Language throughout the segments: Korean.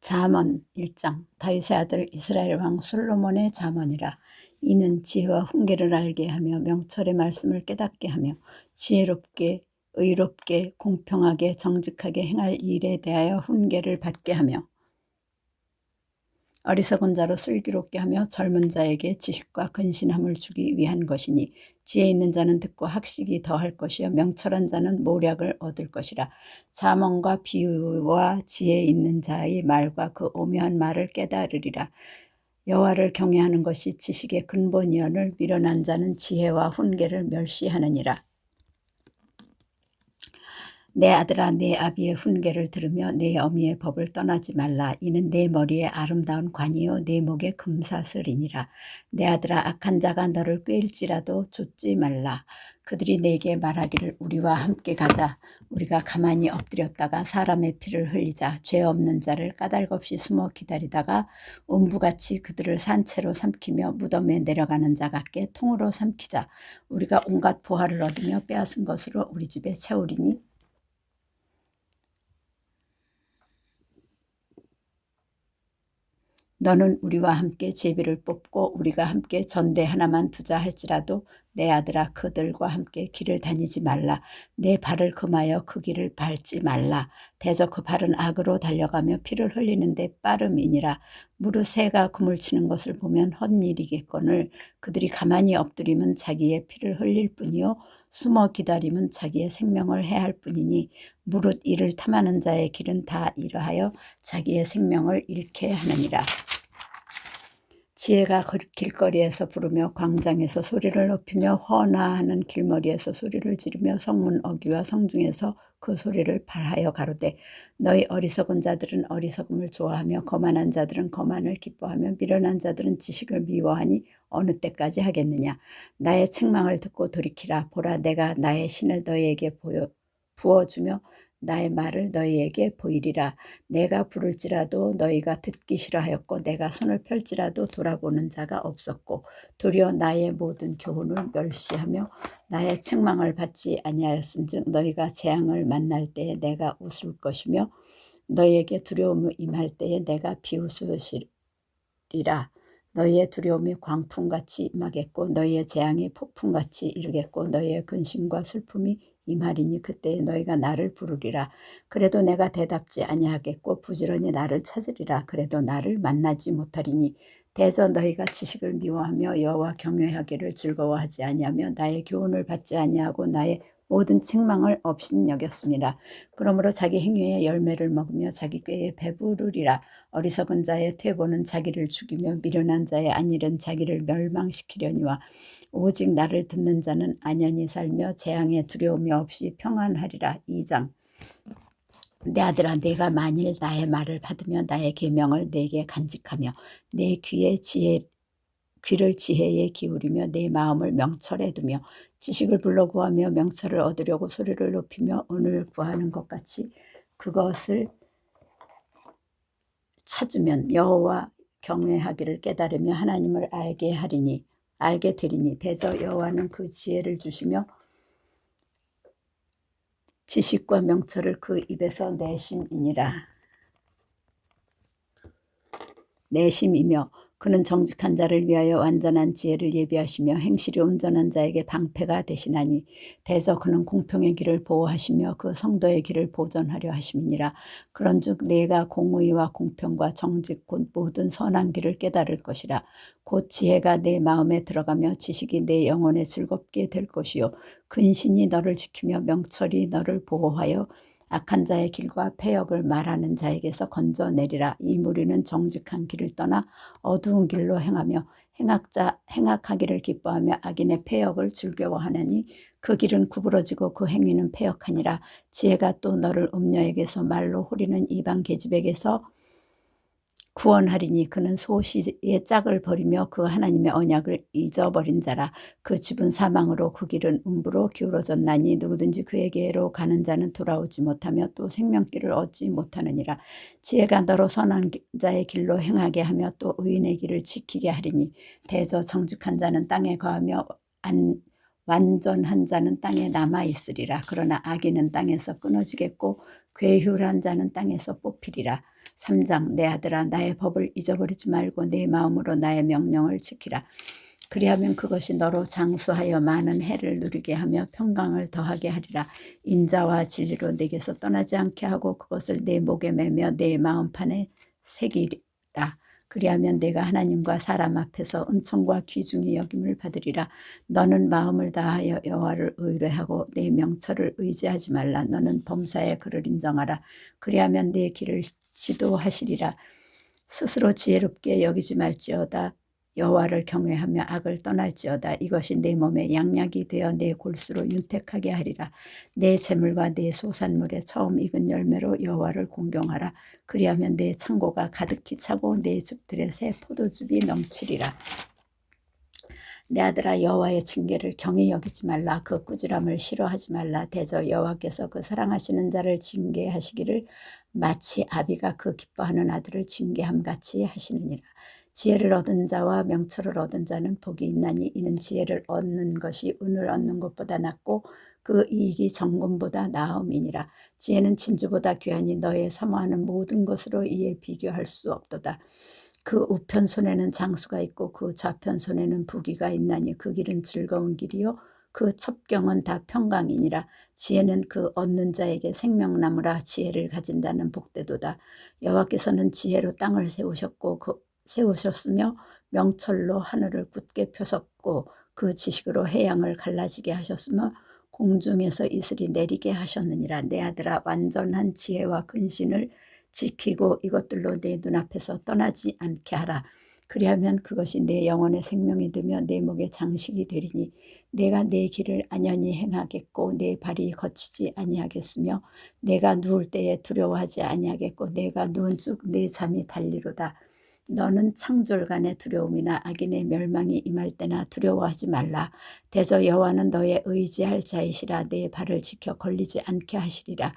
잠언 1장. 다윗의 아들 이스라엘 왕 솔로몬의 잠언이라. 이는 지혜와 훈계를 알게 하며 명철의 말씀을 깨닫게 하며 지혜롭게 의롭게 공평하게 정직하게 행할 일에 대하여 훈계를 받게 하며 어리석은 자로 슬기롭게 하며 젊은 자에게 지식과 근신함을 주기 위한 것이니 지혜 있는 자는 듣고 학식이 더할 것이요 명철한 자는 모략을 얻을 것이라. 잠언과 비유와 지혜 있는 자의 말과 그 오묘한 말을 깨달으리라. 여호와를 경외하는 것이 지식의 근본이언을 미련한 자는 지혜와 훈계를 멸시하느니라. 내 아들아, 내 아비의 훈계를 들으며 내 어미의 법을 떠나지 말라. 이는 내 머리에 아름다운 관이요 내 목에 금사슬이니라. 내 아들아, 악한 자가 너를 꾀일지라도 좇지 말라. 그들이 내게 말하기를 우리와 함께 가자. 우리가 가만히 엎드렸다가 사람의 피를 흘리자. 죄 없는 자를 까닭없이 숨어 기다리다가 음부같이 그들을 산채로 삼키며 무덤에 내려가는 자 같게 통으로 삼키자. 우리가 온갖 보화를 얻으며 빼앗은 것으로 우리 집에 채우리니 너는 우리와 함께 제비를 뽑고 우리가 함께 전대 하나만 두자 할지라도 내 아들아, 그들과 함께 길을 다니지 말라. 내 발을 금하여 그 길을 밟지 말라. 대저 그 발은 악으로 달려가며 피를 흘리는데 빠름이니라. 무릇 새가 그물 치는 것을 보면 헛일이겠거늘 그들이 가만히 엎드리면 자기의 피를 흘릴 뿐이요 숨어 기다림은 자기의 생명을 해할 뿐이니 무릇 이를 탐하는 자의 길은 다 이러하여 자기의 생명을 잃게 하느니라. 지혜가 길거리에서 부르며 광장에서 소리를 높이며 헌화하는 길머리에서 소리를 지르며 성문 어귀와 성중에서 그 소리를 발하여 가로되 너희 어리석은 자들은 어리석음을 좋아하며 거만한 자들은 거만을 기뻐하며 미련한 자들은 지식을 미워하니 어느 때까지 하겠느냐. 나의 책망을 듣고 돌이키라. 보라, 내가 나의 신을 너희에게 부어주며 나의 말을 너희에게 보이리라. 내가 부를지라도 너희가 듣기 싫어하였고 내가 손을 펼지라도 돌아보는 자가 없었고 도리어 나의 모든 교훈을 멸시하며 나의 책망을 받지 아니하였은즉 너희가 재앙을 만날 때에 내가 웃을 것이며 너희에게 두려움이 임할 때에 내가 비웃으시리라. 너희의 두려움이 광풍같이 임하겠고 너희의 재앙이 폭풍같이 이르겠고 너희의 근심과 슬픔이 임하리니 그때에 너희가 나를 부르리라. 그래도 내가 대답지 아니하겠고 부지런히 나를 찾으리라. 그래도 나를 만나지 못하리니 대저 너희가 지식을 미워하며 여호와 경외하기를 즐거워하지 아니하며 나의 교훈을 받지 아니하고 나의 모든 책망을 없인 여겼습니다. 그러므로 자기 행위의 열매를 먹으며 자기 꾀에 배부르리라. 어리석은 자의 퇴보는 자기를 죽이며 미련한 자의 안일은 자기를 멸망시키려니와 오직 나를 듣는 자는 안연히 살며 재앙의 두려움이 없이 평안하리라. 2장. 내 아들아, 내가 만일 나의 말을 받으며 나의 계명을 내게 간직하며 내 귀를 지혜에 기울이며 내 마음을 명철에 두며 지식을 불러 구하며 명철을 얻으려고 소리를 높이며 은을 구하는 것 같이 그것을 찾으면 여호와 경외하기를 깨달으며 하나님을 알게 되리니 대저 여호와는 그 지혜를 주시며 지식과 명철을 그 입에서 내심이며 그는 정직한 자를 위하여 완전한 지혜를 예비하시며 행실이 온전한 자에게 방패가 되시나니 대저 그는 공평의 길을 보호하시며 그 성도의 길을 보전하려 하심이니라. 그런즉 내가 공의와 공평과 정직 곧 모든 선한 길을 깨달을 것이라. 곧 지혜가 내 마음에 들어가며 지식이 내 영혼에 즐겁게 될 것이요 근신이 너를 지키며 명철이 너를 보호하여 악한 자의 길과 패역을 말하는 자에게서 건져내리라. 이 무리는 정직한 길을 떠나 어두운 길로 행하며 행악하기를 기뻐하며 악인의 패역을 즐거워하느니 그 길은 구부러지고 그 행위는 패역하니라. 지혜가 또 너를 음녀에게서 말로 호리는 이방 계집에게서 구원하리니 그는 소시의 짝을 버리며 그 하나님의 언약을 잊어버린 자라. 그 집은 사망으로 그 길은 음부로 기울어졌나니 누구든지 그에게로 가는 자는 돌아오지 못하며 또 생명길을 얻지 못하느니라. 지혜가 너로 선한 자의 길로 행하게 하며 또 의인의 길을 지키게 하리니 대저 정직한 자는 땅에 거하며 완전한 자는 땅에 남아있으리라. 그러나 악인은 땅에서 끊어지겠고 괴휼한 자는 땅에서 뽑히리라. 3장 내 아들아 나의 법을 잊어버리지 말고 내 마음으로 나의 명령을 지키라. 그리하면 그것이 너로 장수하여 많은 해를 누리게 하며 평강을 더하게 하리라. 인자와 진리로 내게서 떠나지 않게 하고 그것을 내 목에 매며 내 마음판에 새기라. 그리하면 내가 하나님과 사람 앞에서 은총과 귀중히 여김을 받으리라. 너는 마음을 다하여 여호와를 의뢰하고 내 명철을 의지하지 말라. 너는 범사에 그를 인정하라. 그리하면 내 길을 지도하시리라. 스스로 지혜롭게 여기지 말지어다. 여호와를 경외하며 악을 떠날지어다. 이것이 내 몸에 양약이 되어 내 골수로 윤택하게 하리라. 내 재물과 내 소산물에 처음 익은 열매로 여호와를 공경하라. 그리하면 내 창고가 가득히 차고 내 즙들에 새 포도즙이 넘치리라. 내 아들아 여호와의 징계를 경히 여기지 말라. 그 꾸지람을 싫어하지 말라. 대저 여호와께서 그 사랑하시는 자를 징계하시기를 마치 아비가 그 기뻐하는 아들을 징계함같이 하시느니라. 지혜를 얻은 자와 명철을 얻은 자는 복이 있나니 이는 지혜를 얻는 것이 은을 얻는 것보다 낫고 그 이익이 정금보다 나음이니라. 지혜는 진주보다 귀하니 너의 사모하는 모든 것으로 이에 비교할 수 없도다. 그 우편 손에는 장수가 있고 그 좌편 손에는 부귀가 있나니 그 길은 즐거운 길이요 그 첩경은 다 평강이니라. 지혜는 그 얻는 자에게 생명나무라. 지혜를 가진다는 복되도다. 여호와께서는 지혜로 땅을 세우셨으며 명철로 하늘을 굳게 펴셨고 그 지식으로 해양을 갈라지게 하셨으며 공중에서 이슬이 내리게 하셨느니라. 내 아들아 완전한 지혜와 근신을 지키고 이것들로 내 눈앞에서 떠나지 않게 하라. 그리하면 그것이 내 영혼의 생명이 되며 내 목의 장식이 되리니 내가 내 길을 안연히 행하겠고 내 발이 거치지 아니하겠으며 내가 누울 때에 두려워하지 아니하겠고 내가 누운 즉 내 잠이 달리로다. 너는 창졸간의 두려움이나 악인의 멸망이 임할 때나 두려워하지 말라. 대저 여호와는 너의 의지할 자이시라. 내 발을 지켜 걸리지 않게 하시리라.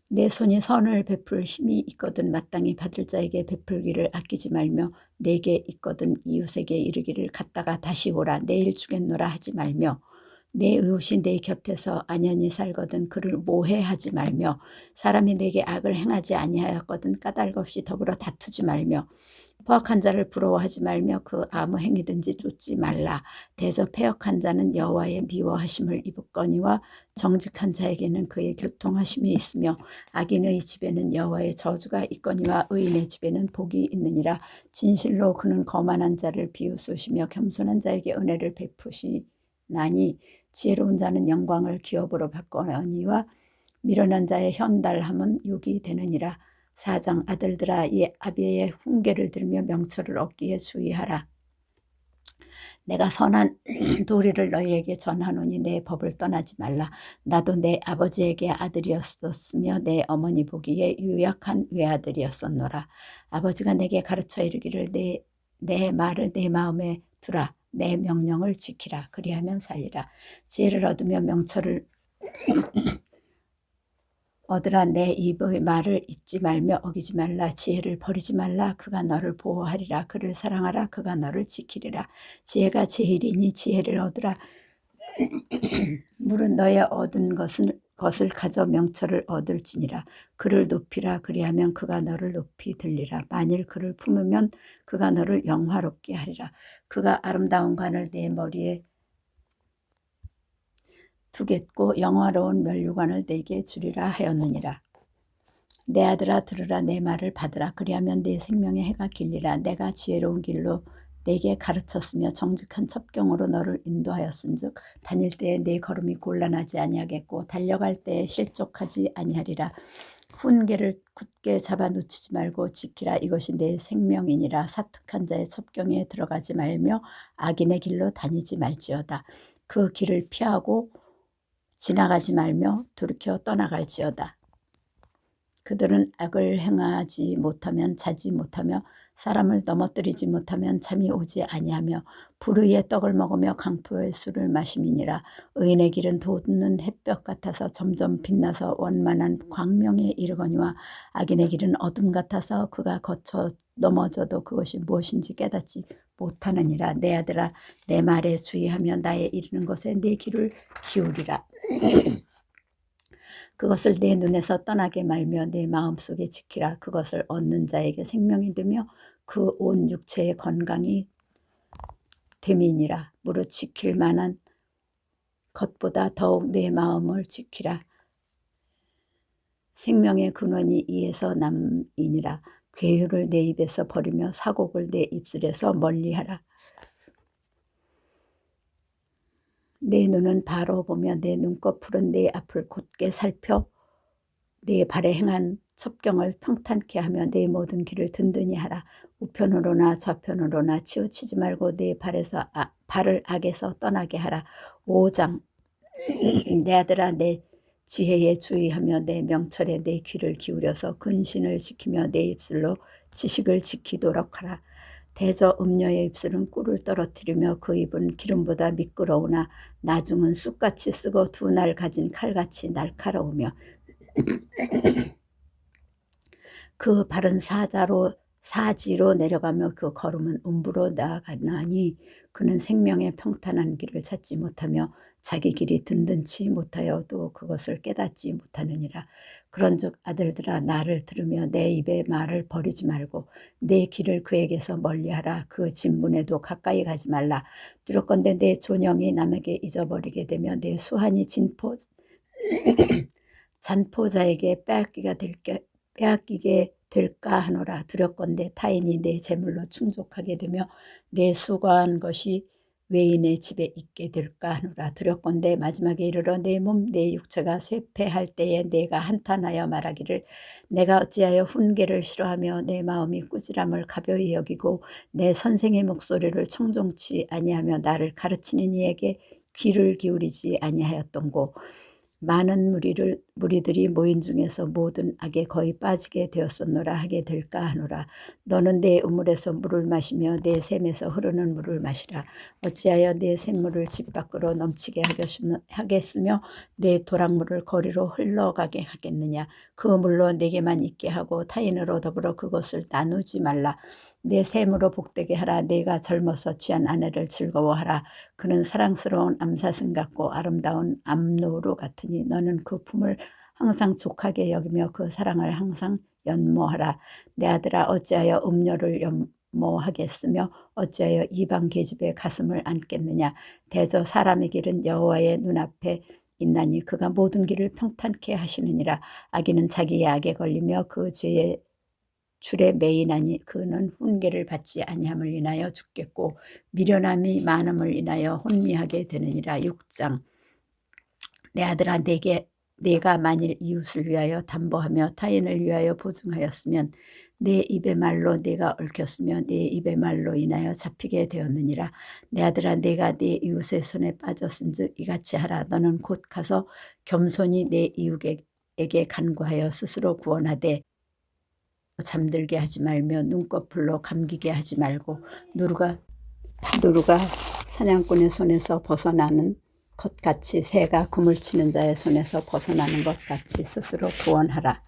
내 손이 선을 베풀 힘이 있거든 마땅히 받을 자에게 베풀기를 아끼지 말며 내게 있거든 이웃에게 이르기를 갔다가 다시 오라. 내일 주겠노라 하지 말며 내 이웃이 내 곁에서 안연히 살거든 그를 모해하지 말며 사람이 내게 악을 행하지 아니하였거든 까닭 없이 더불어 다투지 말며 포악한 자를 부러워하지 말며 그 아무 행위든지 쫓지 말라. 대저 패역한 자는 여호와의 미워하심을 입었거니와 정직한 자에게는 그의 교통하심이 있으며 악인의 집에는 여호와의 저주가 있거니와 의인의 집에는 복이 있느니라. 진실로 그는 거만한 자를 비웃으시며 겸손한 자에게 은혜를 베푸시나니 지혜로운 자는 영광을 기업으로 바꾸니와 미련한 자의 현달함은 욕이 되느니라. 4장 아들들아 이 아비의 훈계를 들으며 명철을 얻기에 주의하라. 내가 선한 도리를 너희에게 전하노니 내 법을 떠나지 말라. 나도 내 아버지에게 아들이었었으며 내 어머니 보기에 유약한 외아들이었었노라. 아버지가 내게 가르쳐 이르기를 내 말을 내 마음에 두라. 내 명령을 지키라. 그리하면 살리라. 지혜를 얻으며 명철을 얻으라. 내 입의 말을 잊지 말며 어기지 말라. 지혜를 버리지 말라. 그가 너를 보호하리라. 그를 사랑하라. 그가 너를 지키리라. 지혜가 제일이니 지혜를 얻으라. 물은 너의 얻은 것을 가져 명철을 얻을지니라. 그를 높이라. 그리하면 그가 너를 높이 들리라. 만일 그를 품으면 그가 너를 영화롭게 하리라. 그가 아름다운 관을 내 머리에 두겠고 영화로운 면류관을 내게 주리라 하였느니라. 내 아들아 들으라. 내 말을 받으라. 그리하면 내 생명의 해가 길리라. 내가 지혜로운 길로 내게 가르쳤으며 정직한 첩경으로 너를 인도하였은즉 다닐 때에 내 걸음이 곤란하지 아니하겠고 달려갈 때에 실족하지 아니하리라. 훈계를 굳게 잡아놓치지 말고 지키라. 이것이 내 생명이니라. 사특한 자의 첩경에 들어가지 말며 악인의 길로 다니지 말지어다. 그 길을 피하고 지나가지 말며 돌이켜 떠나갈지어다. 그들은 악을 행하지 못하면 자지 못하며 사람을 넘어뜨리지 못하면 잠이 오지 아니하며 불의의 떡을 먹으며 강포의 술을 마심이니라. 의인의 길은 돋는 햇볕 같아서 점점 빛나서 원만한 광명에 이르거니와 악인의 길은 어둠 같아서 그가 거쳐 넘어져도 그것이 무엇인지 깨닫지 못하느니라. 내 아들아 내 말에 주의하며 나의 이르는 것에 내 귀를 기울이라. 그것을 내 눈에서 떠나게 말며 내 마음속에 지키라. 그것을 얻는 자에게 생명이 되며 그 온 육체의 건강이 됨이니라. 무릇 지킬 만한 것보다 더욱 내 마음을 지키라. 생명의 근원이 이에서 남이니라. 괴유를 내 입에서 버리며 사곡을 내 입술에서 멀리하라. 내 눈은 바로 보며 내 눈꺼풀은 내 앞을 곧게 살펴 내 발에 행한 첩경을 평탄케 하며 내 모든 길을 든든히 하라. 우편으로나 좌편으로나 치우치지 말고 내 발을 악에서 떠나게 하라. 5장 내 아들아 내 지혜에 주의하며 내 명철에 내 귀를 기울여서 근신을 지키며 내 입술로 지식을 지키도록 하라. 대저 음녀의 입술은 꿀을 떨어뜨리며 그 입은 기름보다 미끄러우나 나중은 쑥같이 쓰고 두 날 가진 칼같이 날카로우며 그 발은 사지로 내려가며 그 걸음은 음부로 나아가나니 그는 생명의 평탄한 길을 찾지 못하며 자기 길이 든든치 못하여도 그것을 깨닫지 못하느니라. 그런즉 아들들아 나를 들으며 내 입의 말을 버리지 말고 내 길을 그에게서 멀리하라. 그 진문에도 가까이 가지 말라. 두렵건대 내 존영이 남에게 잊어버리게 되며 내 수한이 잔포자에게 빼앗기게 될까 하노라. 두렵건대 타인이 내 재물로 충족하게 되며 내 수고한 것이 외인의 집에 있게 될까 하노라. 두렵건대 마지막에 이르러 내 몸 내 육체가 쇠폐할 때에 내가 한탄하여 말하기를 내가 어찌하여 훈계를 싫어하며 내 마음이 꾸지람을 가벼이 여기고 내 선생의 목소리를 청종치 아니하며 나를 가르치는 이에게 귀를 기울이지 아니하였던고. 많은 무리들이 모인 중에서 모든 악에 거의 빠지게 되었었노라 하게 될까 하노라. 너는 내 우물에서 물을 마시며 내 샘에서 흐르는 물을 마시라. 어찌하여 내 샘물을 집 밖으로 넘치게 하겠으며 내 도랑물을 거리로 흘러가게 하겠느냐. 그 물로 내게만 있게 하고 타인으로 더불어 그것을 나누지 말라. 내 샘으로 복되게 하라. 내가 젊어서 취한 아내를 즐거워하라. 그는 사랑스러운 암사슴 같고 아름다운 암노루 같으니 너는 그 품을 항상 족하게 여기며 그 사랑을 항상 연모하라. 내 아들아 어찌하여 음료를 연모하겠으며 어찌하여 이방 계집의 가슴을 안겠느냐. 대저 사람의 길은 여호와의 눈앞에 있나니 그가 모든 길을 평탄케 하시느니라. 악인은 자기의 악에 걸리며 그 죄의 줄에 매이나니 그는 훈계를 받지 아니함을 인하여 죽겠고 미련함이 많음을 인하여 혼미하게 되느니라. 6장 내 아들아 내가 만일 이웃을 위하여 담보하며 타인을 위하여 보증하였으면 내 입의 말로 내가 얽혔으며 내 입의 말로 인하여 잡히게 되었느니라. 내 아들아 내가 내 이웃의 손에 빠졌은즉 이같이 하라. 너는 곧 가서 겸손히 내 이웃에게 간구하여 스스로 구원하되 잠들게 하지 말며 눈꺼풀로 감기게 하지 말고 누루가 사냥꾼의 손에서 벗어나는 것 같이 새가 그물 치는 자의 손에서 벗어나는 것 같이 스스로 구원하라.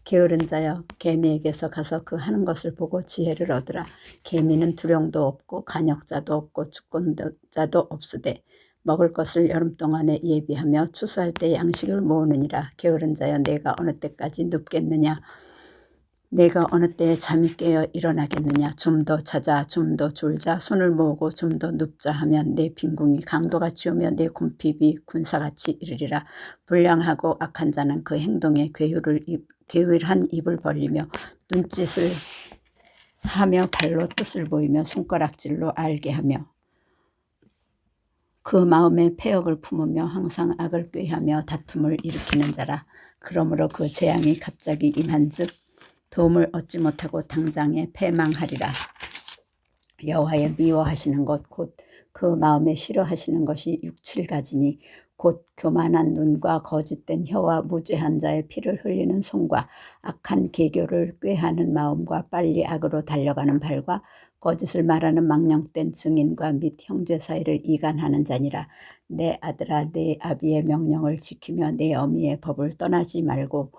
게으른 자여 개미에게서 가서 그 하는 것을 보고 지혜를 얻으라. 개미는 두령도 없고 간역자도 없고 주권자도 없으되 먹을 것을 여름 동안에 예비하며 추수할 때 양식을 모으느니라. 게으른 자여 내가 어느 때까지 눕겠느냐. 내가 어느 때에 잠이 깨어 일어나겠느냐. 좀 더 자자 좀 더 졸자 손을 모으고 좀 더 눕자 하면 내 빈궁이 강도같이 오며 내 궁핍이 군사같이 이르리라. 불량하고 악한 자는 그 행동에 괴율한 입을 벌리며 눈짓을 하며 발로 뜻을 보이며 손가락질로 알게 하며 그 마음에 패역을 품으며 항상 악을 꾀하며 다툼을 일으키는 자라. 그러므로 그 재앙이 갑자기 임한즉 도움을 얻지 못하고 당장에 패망하리라. 여호와의 미워하시는 것 곧 그 마음에 싫어하시는 것이 6, 7가지니 곧 교만한 눈과 거짓된 혀와 무죄한 자의 피를 흘리는 손과 악한 계교를 꾀하는 마음과 빨리 악으로 달려가는 발과 거짓을 말하는 망령된 증인과 및 형제 사이를 이간하는 자니라. 내 아들아 내 아비의 명령을 지키며 내 어미의 법을 떠나지 말고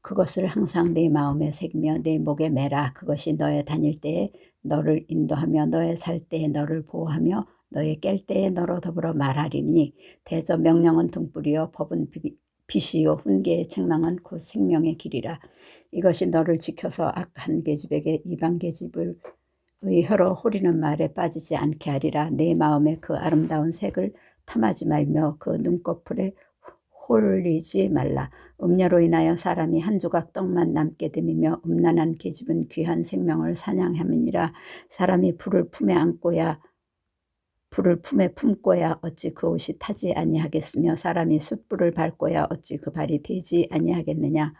그것을 항상 내 마음에 새기며 내 목에 매라. 그것이 너의 다닐 때에 너를 인도하며 너의 살 때에 너를 보호하며 너의 깰 때에 너로 더불어 말하리니. 대저 명령은 등불이요 법은 빛이요 훈계의 책망은 곧 생명의 길이라. 이것이 너를 지켜서 악한 계집에게 이방 계집을 혀로 호리는 말에 빠지지 않게 하리라. 내 마음에 그 아름다운 색을 탐하지 말며 그 눈꺼풀에 홀리지 말라. 음녀로 인하여 사람이 한 조각 떡만 남게 됨이며 음란한 계집은 귀한 생명을 사냥함이니라. 사람이 불을 품에 품고야 어찌 그 옷이 타지 아니하겠으며 사람이 숯불을 밟고야 어찌 그 발이 되지 아니하겠느냐.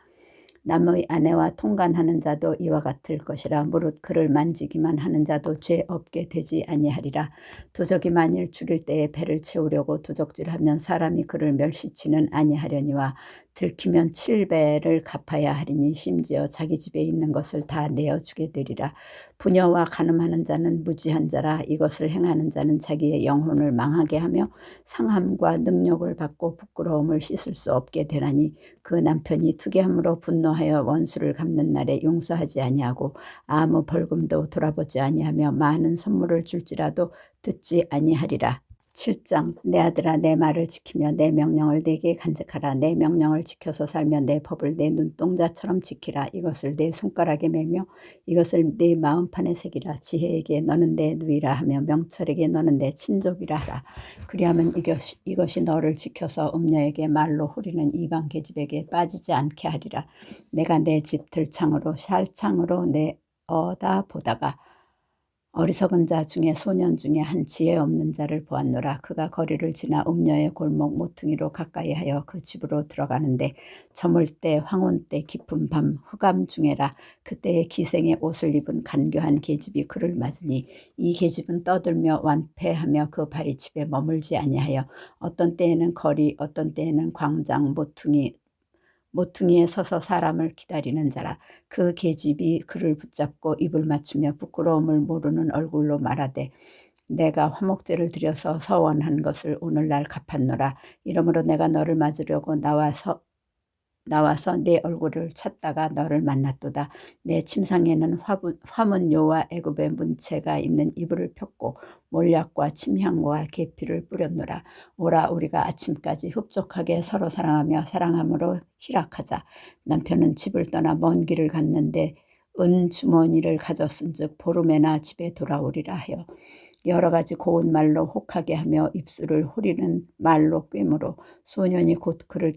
남의 아내와 통간하는 자도 이와 같을 것이라. 무릇 그를 만지기만 하는 자도 죄 없게 되지 아니하리라. 도적이 만일 죽일 때에 배를 채우려고 도적질하면 사람이 그를 멸시치는 아니하려니와 들키면 7배를 갚아야 하리니 심지어 자기 집에 있는 것을 다 내어주게 되리라. 부녀와 간음하는 자는 무지한 자라. 이것을 행하는 자는 자기의 영혼을 망하게 하며 상함과 능욕을 받고 부끄러움을 씻을 수 없게 되나니 그 남편이 투기함으로 분노하여 원수를 갚는 날에 용서하지 아니하고 아무 벌금도 돌아보지 아니하며 많은 선물을 줄지라도 듣지 아니하리라. 7장. 내 아들아 내 말을 지키며 내 명령을 내게 간직하라. 내 명령을 지켜서 살며 내 법을 내 눈동자처럼 지키라. 이것을 내 손가락에 매며 이것을 내 마음판에 새기라. 지혜에게 너는 내 누이라 하며 명철에게 너는 내 친족이라 하라. 그리하면 이것이 너를 지켜서 음녀에게 말로 호리는 이방 계집에게 빠지지 않게 하리라. 내가 내 집 들창으로 살창으로 내어다 보다가 어리석은 자 중에 소년 중에 한 지혜 없는 자를 보았노라. 그가 거리를 지나 음녀의 골목 모퉁이로 가까이 하여 그 집으로 들어가는데 저물 때 황혼 때 깊은 밤 흑암 중에라. 그때에 기생의 옷을 입은 간교한 계집이 그를 맞으니 이 계집은 떠들며 완패하며 그 발이 집에 머물지 아니하여 어떤 때에는 거리 어떤 때에는 광장 모퉁이에 서서 사람을 기다리는 자라. 그 계집이 그를 붙잡고 입을 맞추며 부끄러움을 모르는 얼굴로 말하되 내가 화목제를 드려서 서원한 것을 오늘날 갚았노라. 이러므로 내가 너를 맞으려고 나와서 네 얼굴을 찾다가 너를 만났도다. 내 침상에는 화문요와 애굽의 문체가 있는 이불을 폈고 몰약과 침향과 계피를 뿌렸노라. 오라 우리가 아침까지 흡족하게 서로 사랑하며 사랑함으로 희락하자. 남편은 집을 떠나 먼 길을 갔는데 은 주머니를 가졌은즉 보름에나 집에 돌아오리라 하여 여러 가지 고운 말로 혹하게 하며 입술을 후리는 말로 꿰므로 소년이 곧 그를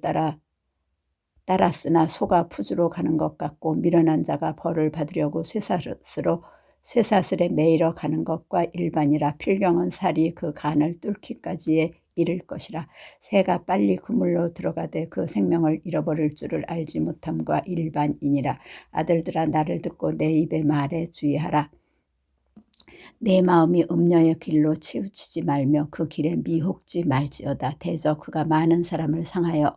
따랐으나 소가 푸주로 가는 것 같고 미련한 자가 벌을 받으려고 쇠사슬에 매이러 가는 것과 일반이라. 필경은 살이 그 간을 뚫기까지에 이를 것이라. 새가 빨리 그물로 들어가되 그 생명을 잃어버릴 줄을 알지 못함과 일반이니라. 아들들아 나를 듣고 내 입의 말에 주의하라. 내 마음이 음녀의 길로 치우치지 말며 그 길에 미혹지 말지어다. 대저 그가 많은 사람을 상하여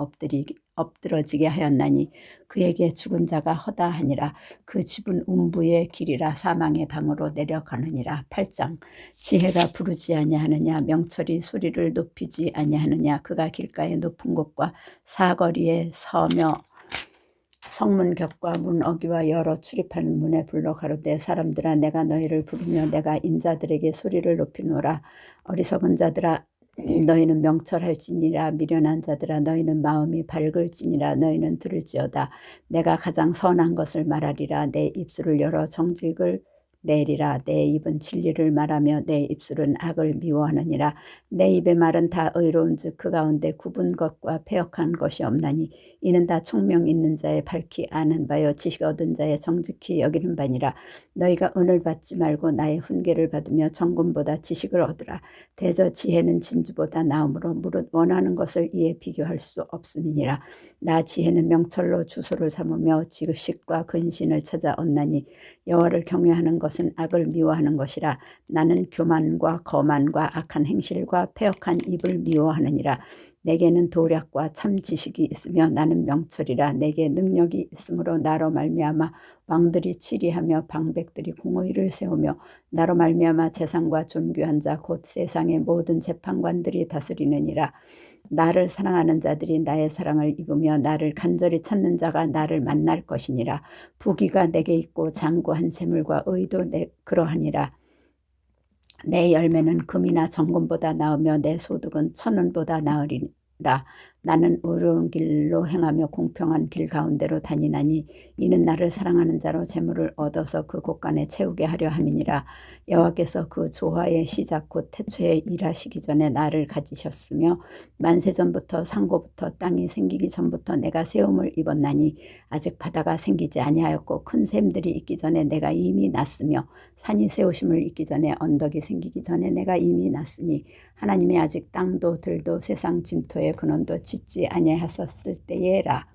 엎드러지게 하였나니 그에게 죽은 자가 허다하니라. 그 집은 음부의 길이라 사망의 방으로 내려가느니라. 8장. 지혜가 부르지 아니하느냐 명철이 소리를 높이지 아니하느냐. 그가 길가의 높은 곳과 사거리에 서며 성문 곁과 문 어귀와 여러 출입하는 문에 불러 가로되 사람들아 내가 너희를 부르며 내가 인자들에게 소리를 높이노라. 어리석은 자들아 너희는 명철할지니라. 미련한 자들아 너희는 마음이 밝을지니라. 너희는 들을지어다. 내가 가장 선한 것을 말하리라. 내 입술을 열어 정직을 내리라. 내 입은 진리를 말하며 내 입술은 악을 미워하느니라. 내 입의 말은 다 의로운즉 그 가운데 굽은 것과 패역한 것이 없나니 이는 다 총명 있는 자의 밝히 아는 바요 지식 얻은 자의 정직히 여기는 바니라. 너희가 은을 받지 말고 나의 훈계를 받으며 정금보다 지식을 얻으라. 대저 지혜는 진주보다 나음으로 무릇 원하는 것을 이에 비교할 수 없음이니라. 나 지혜는 명철로 주소를 삼으며 지식과 근신을 찾아 얻나니 여호와를 경외하는 것은 악을 미워하는 것이라. 나는 교만과 거만과 악한 행실과 패역한 입을 미워하느니라. 내게는 도략과 참 지식이 있으며 나는 명철이라. 내게 능력이 있으므로 나로 말미암아 왕들이 치리하며 방백들이 공의를 세우며 나로 말미암아 재상과 존귀한 자 곧 세상의 모든 재판관들이 다스리느니라. 나를 사랑하는 자들이 나의 사랑을 입으며 나를 간절히 찾는 자가 나를 만날 것이니라. 부귀가 내게 있고 장구한 재물과 의도 그러하니라. 내 열매는 금이나 정금보다 나으며 내 소득은 천원보다 나으리라. 나는 의로운 길로 행하며 공평한 길 가운데로 다니나니 이는 나를 사랑하는 자로 재물을 얻어서 그 곳간에 채우게 하려 함이니라. 여호와께서 그 조화의 시작 곧 태초에 일하시기 전에 나를 가지셨으며 만세전부터 상고부터 땅이 생기기 전부터 내가 세움을 입었나니 아직 바다가 생기지 아니하였고 큰 샘들이 있기 전에 내가 이미 났으며 산이 세우심을 입기 전에 언덕이 생기기 전에 내가 이미 났으니 하나님이 아직 땅도 들도 세상 진토의 근원도 짓지 아니하셨을 때에라.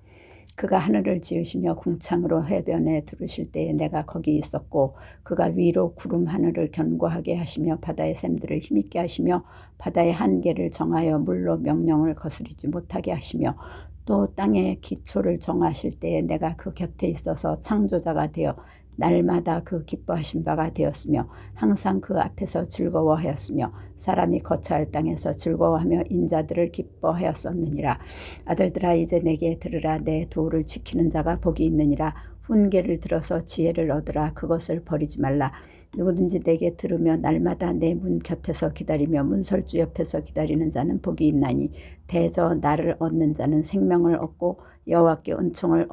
그가 하늘을 지으시며 궁창으로 해변에 두르실 때에 내가 거기 있었고 그가 위로 구름 하늘을 견고하게 하시며 바다의 샘들을 힘있게 하시며 바다의 한계를 정하여 물로 명령을 거스리지 못하게 하시며 또 땅의 기초를 정하실 때에 내가 그 곁에 있어서 창조자가 되어 날마다 그 기뻐하신 바가 되었으며 항상 그 앞에서 즐거워하였으며 사람이 거처할 땅에서 즐거워하며 인자들을 기뻐하였었느니라. 아들들아 이제 내게 들으라. 내 도를 지키는 자가 복이 있느니라. 훈계를 들어서 지혜를 얻으라. 그것을 버리지 말라. 누구든지 내게 들으며 날마다 내 문 곁에서 기다리며 문설주 옆에서 기다리는 자는 복이 있나니 대저 나를 얻는 자는 생명을 얻고 여호와께 은총을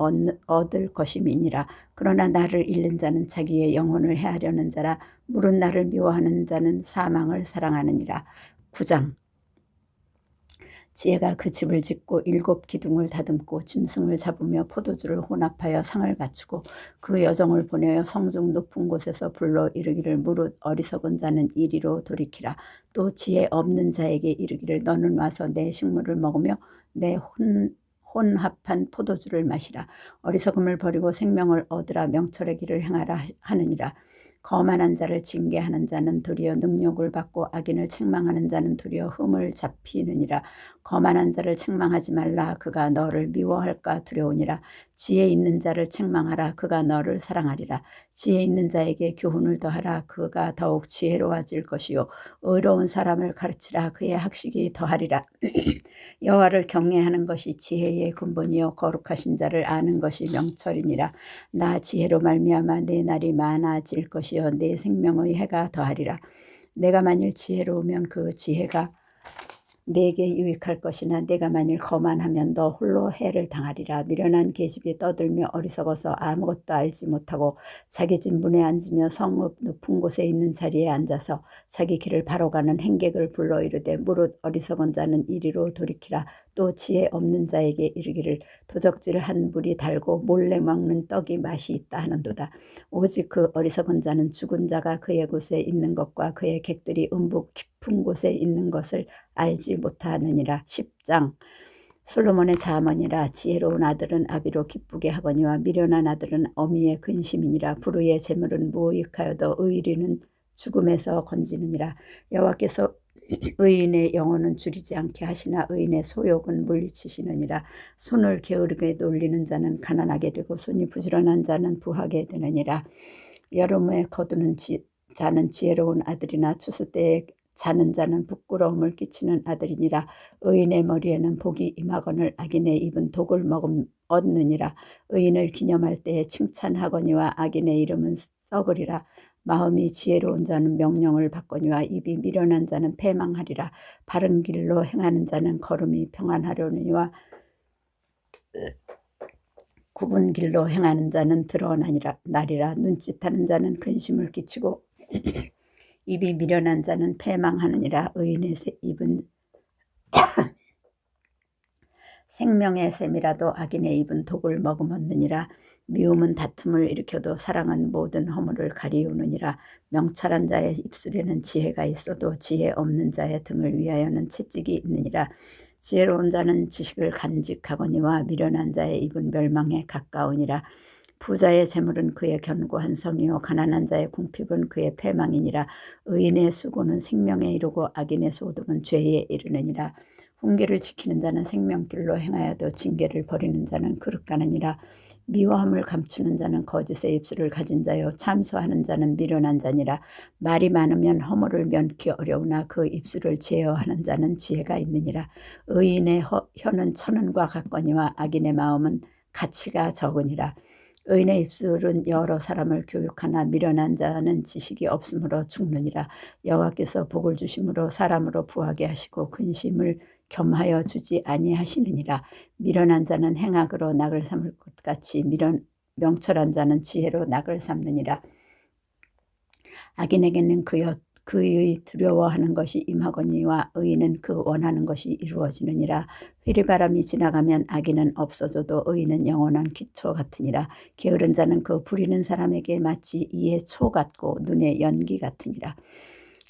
얻을 것임이니라. 그러나 나를 잃는 자는 자기의 영혼을 해하려는 자라. 물은 나를 미워하는 자는 사망을 사랑하느니라. 9장. 지혜가 그 집을 짓고 7 기둥을 다듬고 짐승을 잡으며 포도주를 혼합하여 상을 갖추고 그 여종을 보내어 성중 높은 곳에서 불러 이르기를 무릇 어리석은 자는 이리로 돌이키라. 또 지혜 없는 자에게 이르기를 너는 와서 내 식물을 먹으며 내 혼합한 포도주를 마시라. 어리석음을 버리고 생명을 얻으라. 명철의 길을 행하라 하느니라. 거만한 자를 징계하는 자는 도리어 능욕을 받고 악인을 책망하는 자는 도리어 흠을 잡히느니라. 거만한 자를 책망하지 말라. 그가 너를 미워할까 두려우니라. 지혜 있는 자를 책망하라. 그가 너를 사랑하리라. 지혜 있는 자에게 교훈을 더하라. 그가 더욱 지혜로워질 것이요 의로운 사람을 가르치라. 그의 학식이 더하리라. 여호와를 경외하는 것이 지혜의 근본이요 거룩하신 자를 아는 것이 명철이니라. 나 지혜로 말미암아 내 날이 많아질 것이요 내 생명의 해가 더하리라. 내가 만일 지혜로우면 그 지혜가 내게 유익할 것이나 내가 만일 거만하면 너 홀로 해를 당하리라. 미련한 계집이 떠들며 어리석어서 아무것도 알지 못하고 자기 집 문에 앉으며 성읍 높은 곳에 있는 자리에 앉아서 자기 길을 바로 가는 행객을 불러 이르되 무릇 어리석은 자는 이리로 돌이키라. 또 지혜 없는 자에게 이르기를 도적질 한 불이 달고 몰래 먹는 떡이 맛이 있다 하는도다. 오직 그 어리석은 자는 죽은 자가 그의 곳에 있는 것과 그의 객들이 음부 깊은 곳에 있는 것을 알지 못하느니라. 10장. 솔로몬의 자문이라. 지혜로운 아들은 아비로 기쁘게 하거니와 미련한 아들은 어미의 근심이니라. 불의의 재물은 무익하여도 의리는 죽음에서 건지느니라. 여호와께서 의인의 영혼은 줄이지 않게 하시나 의인의 소욕은 물리치시느니라. 손을 게으르게 놀리는 자는 가난하게 되고 손이 부지런한 자는 부하게 되느니라. 여름에 거두는 자는 지혜로운 아들이나 추수 때에 자는 자는 부끄러움을 끼치는 아들이니라. 의인의 머리에는 복이 임하거늘 악인의 입은 독을 얻느니라. 의인을 기념할 때에 칭찬하거니와 악인의 이름은 썩으리라. 마음이 지혜로운 자는 명령을 받거니와 입이 미련한 자는 패망하리라. 바른 길로 행하는 자는 걸음이 평안하려니와 굽은 길로 행하는 자는 드러나리라. 눈짓하는 자는 근심을 끼치고 입이 미련한 자는 패망하느니라. 의인의 입은 생명의 샘이라도 악인의 입은 독을 머금었느니라. 미움은 다툼을 일으켜도 사랑은 모든 허물을 가리우느니라. 명철한 자의 입술에는 지혜가 있어도 지혜 없는 자의 등을 위하여는 채찍이 있느니라. 지혜로운 자는 지식을 간직하거니와 미련한 자의 입은 멸망에 가까우니라. 부자의 재물은 그의 견고한 성이요 가난한 자의 궁핍은 그의 패망이니라. 의인의 수고는 생명에 이르고 악인의 소득은 죄에 이르느니라. 훈계를 지키는 자는 생명길로 행하여도 징계를 버리는 자는 그릇 가느니라. 미워함을 감추는 자는 거짓의 입술을 가진 자요 참소하는 자는 미련한 자니라. 말이 많으면 허물을 면키 어려우나 그 입술을 제어하는 자는 지혜가 있느니라. 의인의 혀는 천은과 같거니와 악인의 마음은 가치가 적으니라. 의인의 입술은 여러 사람을 교육하나 미련한 자는 지식이 없으므로 죽느니라. 여호와께서 복을 주심으로 사람으로 부하게 하시고 근심을 겸하여 주지 아니하시느니라. 미련한 자는 행악으로 낙을 삼을 것 같이 명철한 자는 지혜로 낙을 삼느니라. 악인에게는 그의 두려워하는 것이 임하거니와 의인은 그 원하는 것이 이루어지느니라. 회리바람이 지나가면 악인은 없어져도 의인은 영원한 기초 같으니라. 게으른 자는 그 부리는 사람에게 마치 이의 초 같고 눈의 연기 같으니라.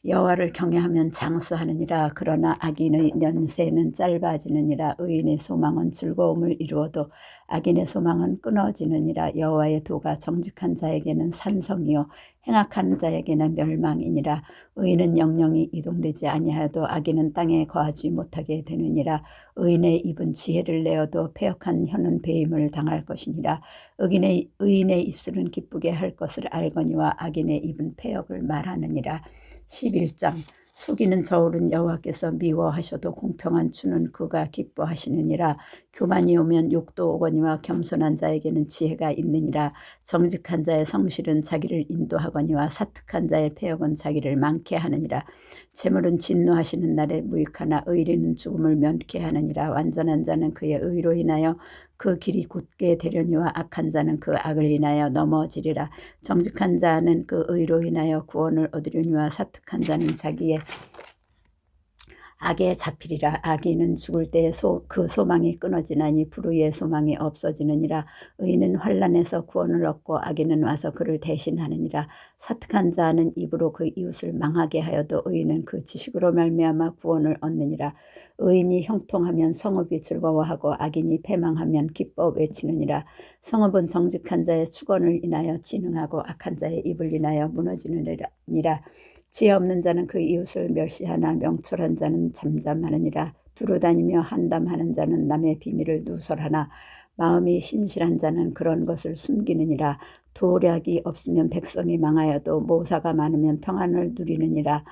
여호와를 경외하면 장수하느니라. 그러나 악인의 년세는 짧아지느니라. 의인의 소망은 즐거움을 이루어도 악인의 소망은 끊어지느니라. 여호와의 도가 정직한 자에게는 산성이요 행악한 자에게는 멸망이니라. 의인은 영영이 이동되지 아니하여도 악인은 땅에 거하지 못하게 되느니라. 의인의 입은 지혜를 내어도 패역한 혀는 배임을 당할 것이니라. 의인의 입술은 기쁘게 할 것을 알거니와 악인의 입은 패역을 말하느니라. 11장 속이는 저울은 여호와께서 미워하셔도 공평한 추는 그가 기뻐하시느니라. 교만이 오면 욕도 오거니와 겸손한 자에게는 지혜가 있느니라. 정직한 자의 성실은 자기를 인도하거니와 사특한 자의 패역은 자기를 많게 하느니라. 재물은 진노하시는 날에 무익하나 의리는 죽음을 면케 하느니라. 완전한 자는 그의 의로 인하여 그 길이 곧게 되려니와 악한 자는 그 악을 인하여 넘어지리라. 정직한 자는 그 의로 인하여 구원을 얻으려니와 사특한 자는 자기의 악에 잡히리라. 악인은 죽을 때에 그 소망이 끊어지나니 불의의 소망이 없어지느니라. 의인은 환난에서 구원을 얻고 악인은 와서 그를 대신하느니라. 사특한 자는 입으로 그 이웃을 망하게 하여도 의인은 그 지식으로 말미암아 구원을 얻느니라. 의인이 형통하면 성읍이 즐거워하고 악인이 패망하면 기뻐 외치느니라. 성읍은 정직한 자의 축원을 인하여 진흥하고 악한 자의 입을 인하여 무너지느니라. 지혜 없는 자는 그 이웃을 멸시하나 명철한 자는 잠잠하느니라. 두루다니며 한담하는 자는 남의 비밀을 누설하나 마음이 신실한 자는 그런 것을 숨기느니라. 도략이 없으면 백성이 망하여도 모사가 많으면 평안을 누리느니라.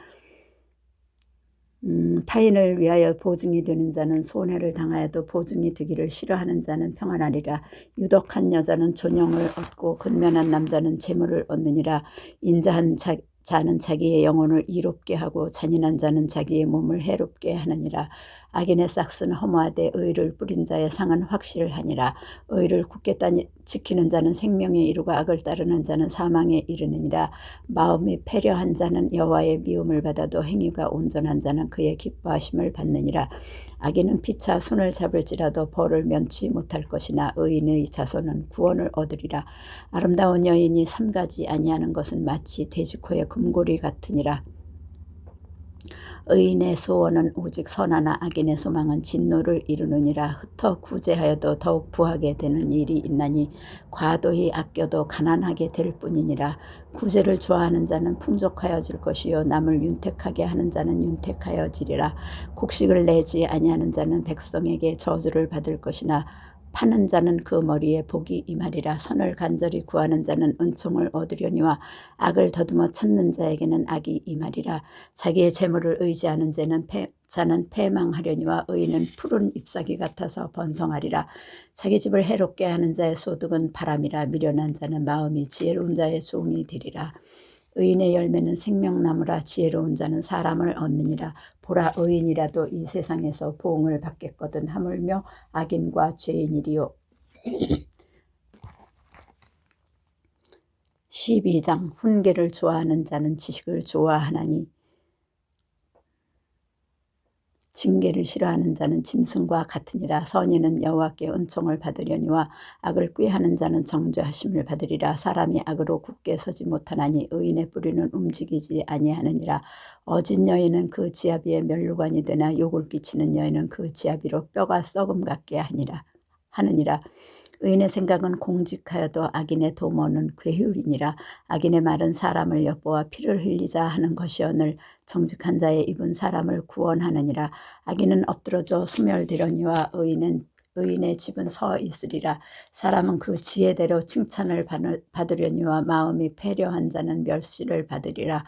타인을 위하여 보증이 되는 자는 손해를 당하여도 보증이 되기를 싫어하는 자는 평안하리라. 유덕한 여자는 존영을 얻고 근면한 남자는 재물을 얻느니라. 인자한 자는 자기의 영혼을 이롭게 하고 잔인한 자는 자기의 몸을 해롭게 하느니라. 악인의 싹은 허무하되 의를 뿌린 자의 상은 확실하니라. 의를 굳게 지키는 자는 생명에 이르고 악을 따르는 자는 사망에 이르느니라. 마음이 패려한 자는 여호와의 미움을 받아도 행위가 온전한 자는 그의 기뻐하심을 받느니라. 악인은 피차 손을 잡을지라도 벌을 면치 못할 것이나 의인의 자손은 구원을 얻으리라. 아름다운 여인이 삼가지 아니하는 것은 마치 돼지코의 금고리 같으니라. 의인의 소원은 오직 선하나 악인의 소망은 진노를 이루느니라. 흩어 구제하여도 더욱 부하게 되는 일이 있나니 과도히 아껴도 가난하게 될 뿐이니라. 구제를 좋아하는 자는 풍족하여질 것이요 남을 윤택하게 하는 자는 윤택하여지리라. 곡식을 내지 아니하는 자는 백성에게 저주를 받을 것이나 파는 자는 그 머리에 복이 임하리라. 선을 간절히 구하는 자는 은총을 얻으려니와 악을 더듬어 찾는 자에게는 악이 임하리라. 자기의 재물을 의지하는 자는 패망하려니와 의인은 푸른 잎사귀 같아서 번성하리라. 자기 집을 해롭게 하는 자의 소득은 바람이라. 미련한 자는 마음이 지혜로운 자의 종이 되리라. 의인의 열매는 생명나무라. 지혜로운 자는 사람을 얻느니라. 보라, 의인이라도 이 세상에서 보응을 받겠거든 하물며 악인과 죄인이리요. 12장 훈계를 좋아하는 자는 지식을 좋아하나니 징계를 싫어하는 자는 짐승과 같으니라. 선인은 여호와께 은총을 받으려니와 악을 꾀하는 자는 정죄하심을 받으리라. 사람이 악으로 굳게 서지 못하나니 의인의 뿌리는 움직이지 아니하느니라. 어진 여인은 그 지아비의 멸루관이 되나 욕을 끼치는 여인은 그 지아비로 뼈가 썩음 같게 하느니라. 의인의 생각은 공직하여도 악인의 도모는 괴휼이니라. 악인의 말은 사람을 엿보아 피를 흘리자 하는 것이오늘 정직한 자의 입은 사람을 구원하느니라. 악인은 엎드러져 소멸되려니와 의인의 집은 서 있으리라. 사람은 그 지혜대로 칭찬을 받으려니와 마음이 패려한 자는 멸시를 받으리라.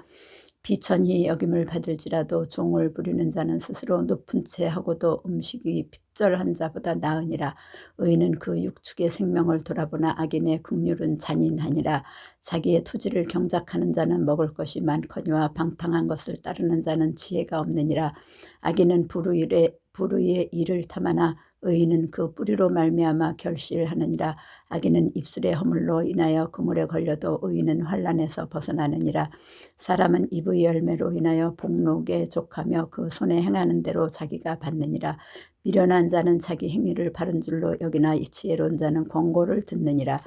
비천히 여김을 받을지라도 종을 부리는 자는 스스로 높은 채 하고도 음식이 핍절한 자보다 나으니라. 의인은 그 육축의 생명을 돌아보나 악인의 긍휼은 잔인하니라. 자기의 토지를 경작하는 자는 먹을 것이 많거니와 방탕한 것을 따르는 자는 지혜가 없느니라. 악인은 불의의 일을 탐하나 의인은 그 뿌리로 말미암아 결실하느니라. 악인은 입술의 허물로 인하여 그물에 걸려도 의인은 환난에서 벗어나느니라. 사람은 입의 열매로 인하여 복록에 족하며 그 손에 행하는 대로 자기가 받느니라. 미련한 자는 자기 행위를 바른 줄로 여기나 지혜로운 자는 권고를 듣느니라.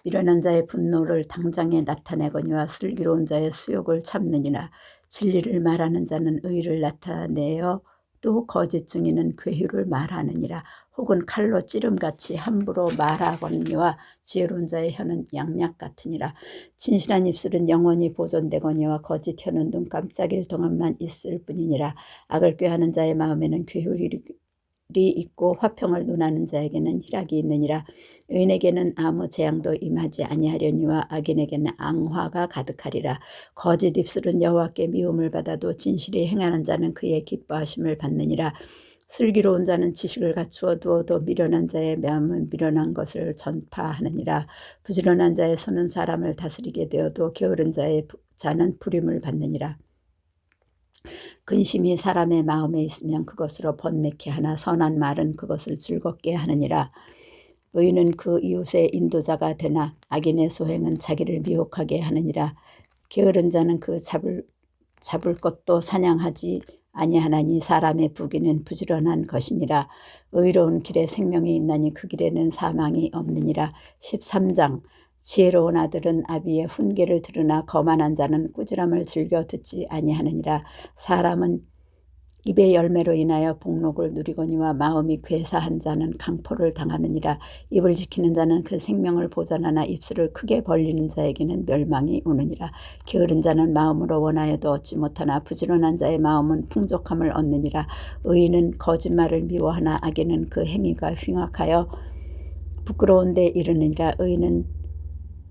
미련한 자의 분노를 당장에 나타내거니와 슬기로운 자의 수욕을 참느니라. 진리를 말하는 자는 의를 나타내어 또 거짓 증인은 괴휴를 말하느니라. 혹은 칼로 찌름같이 함부로 말하거니와 지혜로운 자의 혀는 양약 같으니라. 진실한 입술은 영원히 보존되거니와 거짓 혀는 눈 깜짝일 동안만 있을 뿐이니라. 악을 꾀하는 자의 마음에는 괴휼이 있고 화평을 논하는 자에게는 희락이 있느니라. 의인에게는 아무 재앙도 임하지 아니하려니와 악인에게는 앙화가 가득하리라. 거짓 입술은 여호와께 미움을 받아도 진실이 행하는 자는 그의 기뻐하심을 받느니라. 슬기로운 자는 지식을 갖추어 두어도 미련한 자의 마음은 미련한 것을 전파하느니라. 부지런한 자의 손은 사람을 다스리게 되어도 게으른 자는 부림을 받느니라. 근심이 사람의 마음에 있으면 그것으로 번뇌케 하나 선한 말은 그것을 즐겁게 하느니라. 의인은 그 이웃의 인도자가 되나 악인의 소행은 자기를 미혹하게 하느니라. 게으른 자는 그 잡을 것도 사냥하지 아니하나니 사람의 부귀는 부지런한 것이니라. 의로운 길에 생명이 있나니 그 길에는 사망이 없느니라. 13장. 지혜로운 아들은 아비의 훈계를 들으나 거만한 자는 꾸지람을 즐겨 듣지 아니하느니라. 사람은 입의 열매로 인하여 복록을 누리거니와 마음이 괴사한 자는 강포를 당하느니라. 입을 지키는 자는 그 생명을 보전하나 입술을 크게 벌리는 자에게는 멸망이 오느니라. 게으른 자는 마음으로 원하여도 얻지 못하나 부지런한 자의 마음은 풍족함을 얻느니라. 의인은 거짓말을 미워하나 악인은 그 행위가 흉악하여 부끄러운 데 이르느니라. 의인은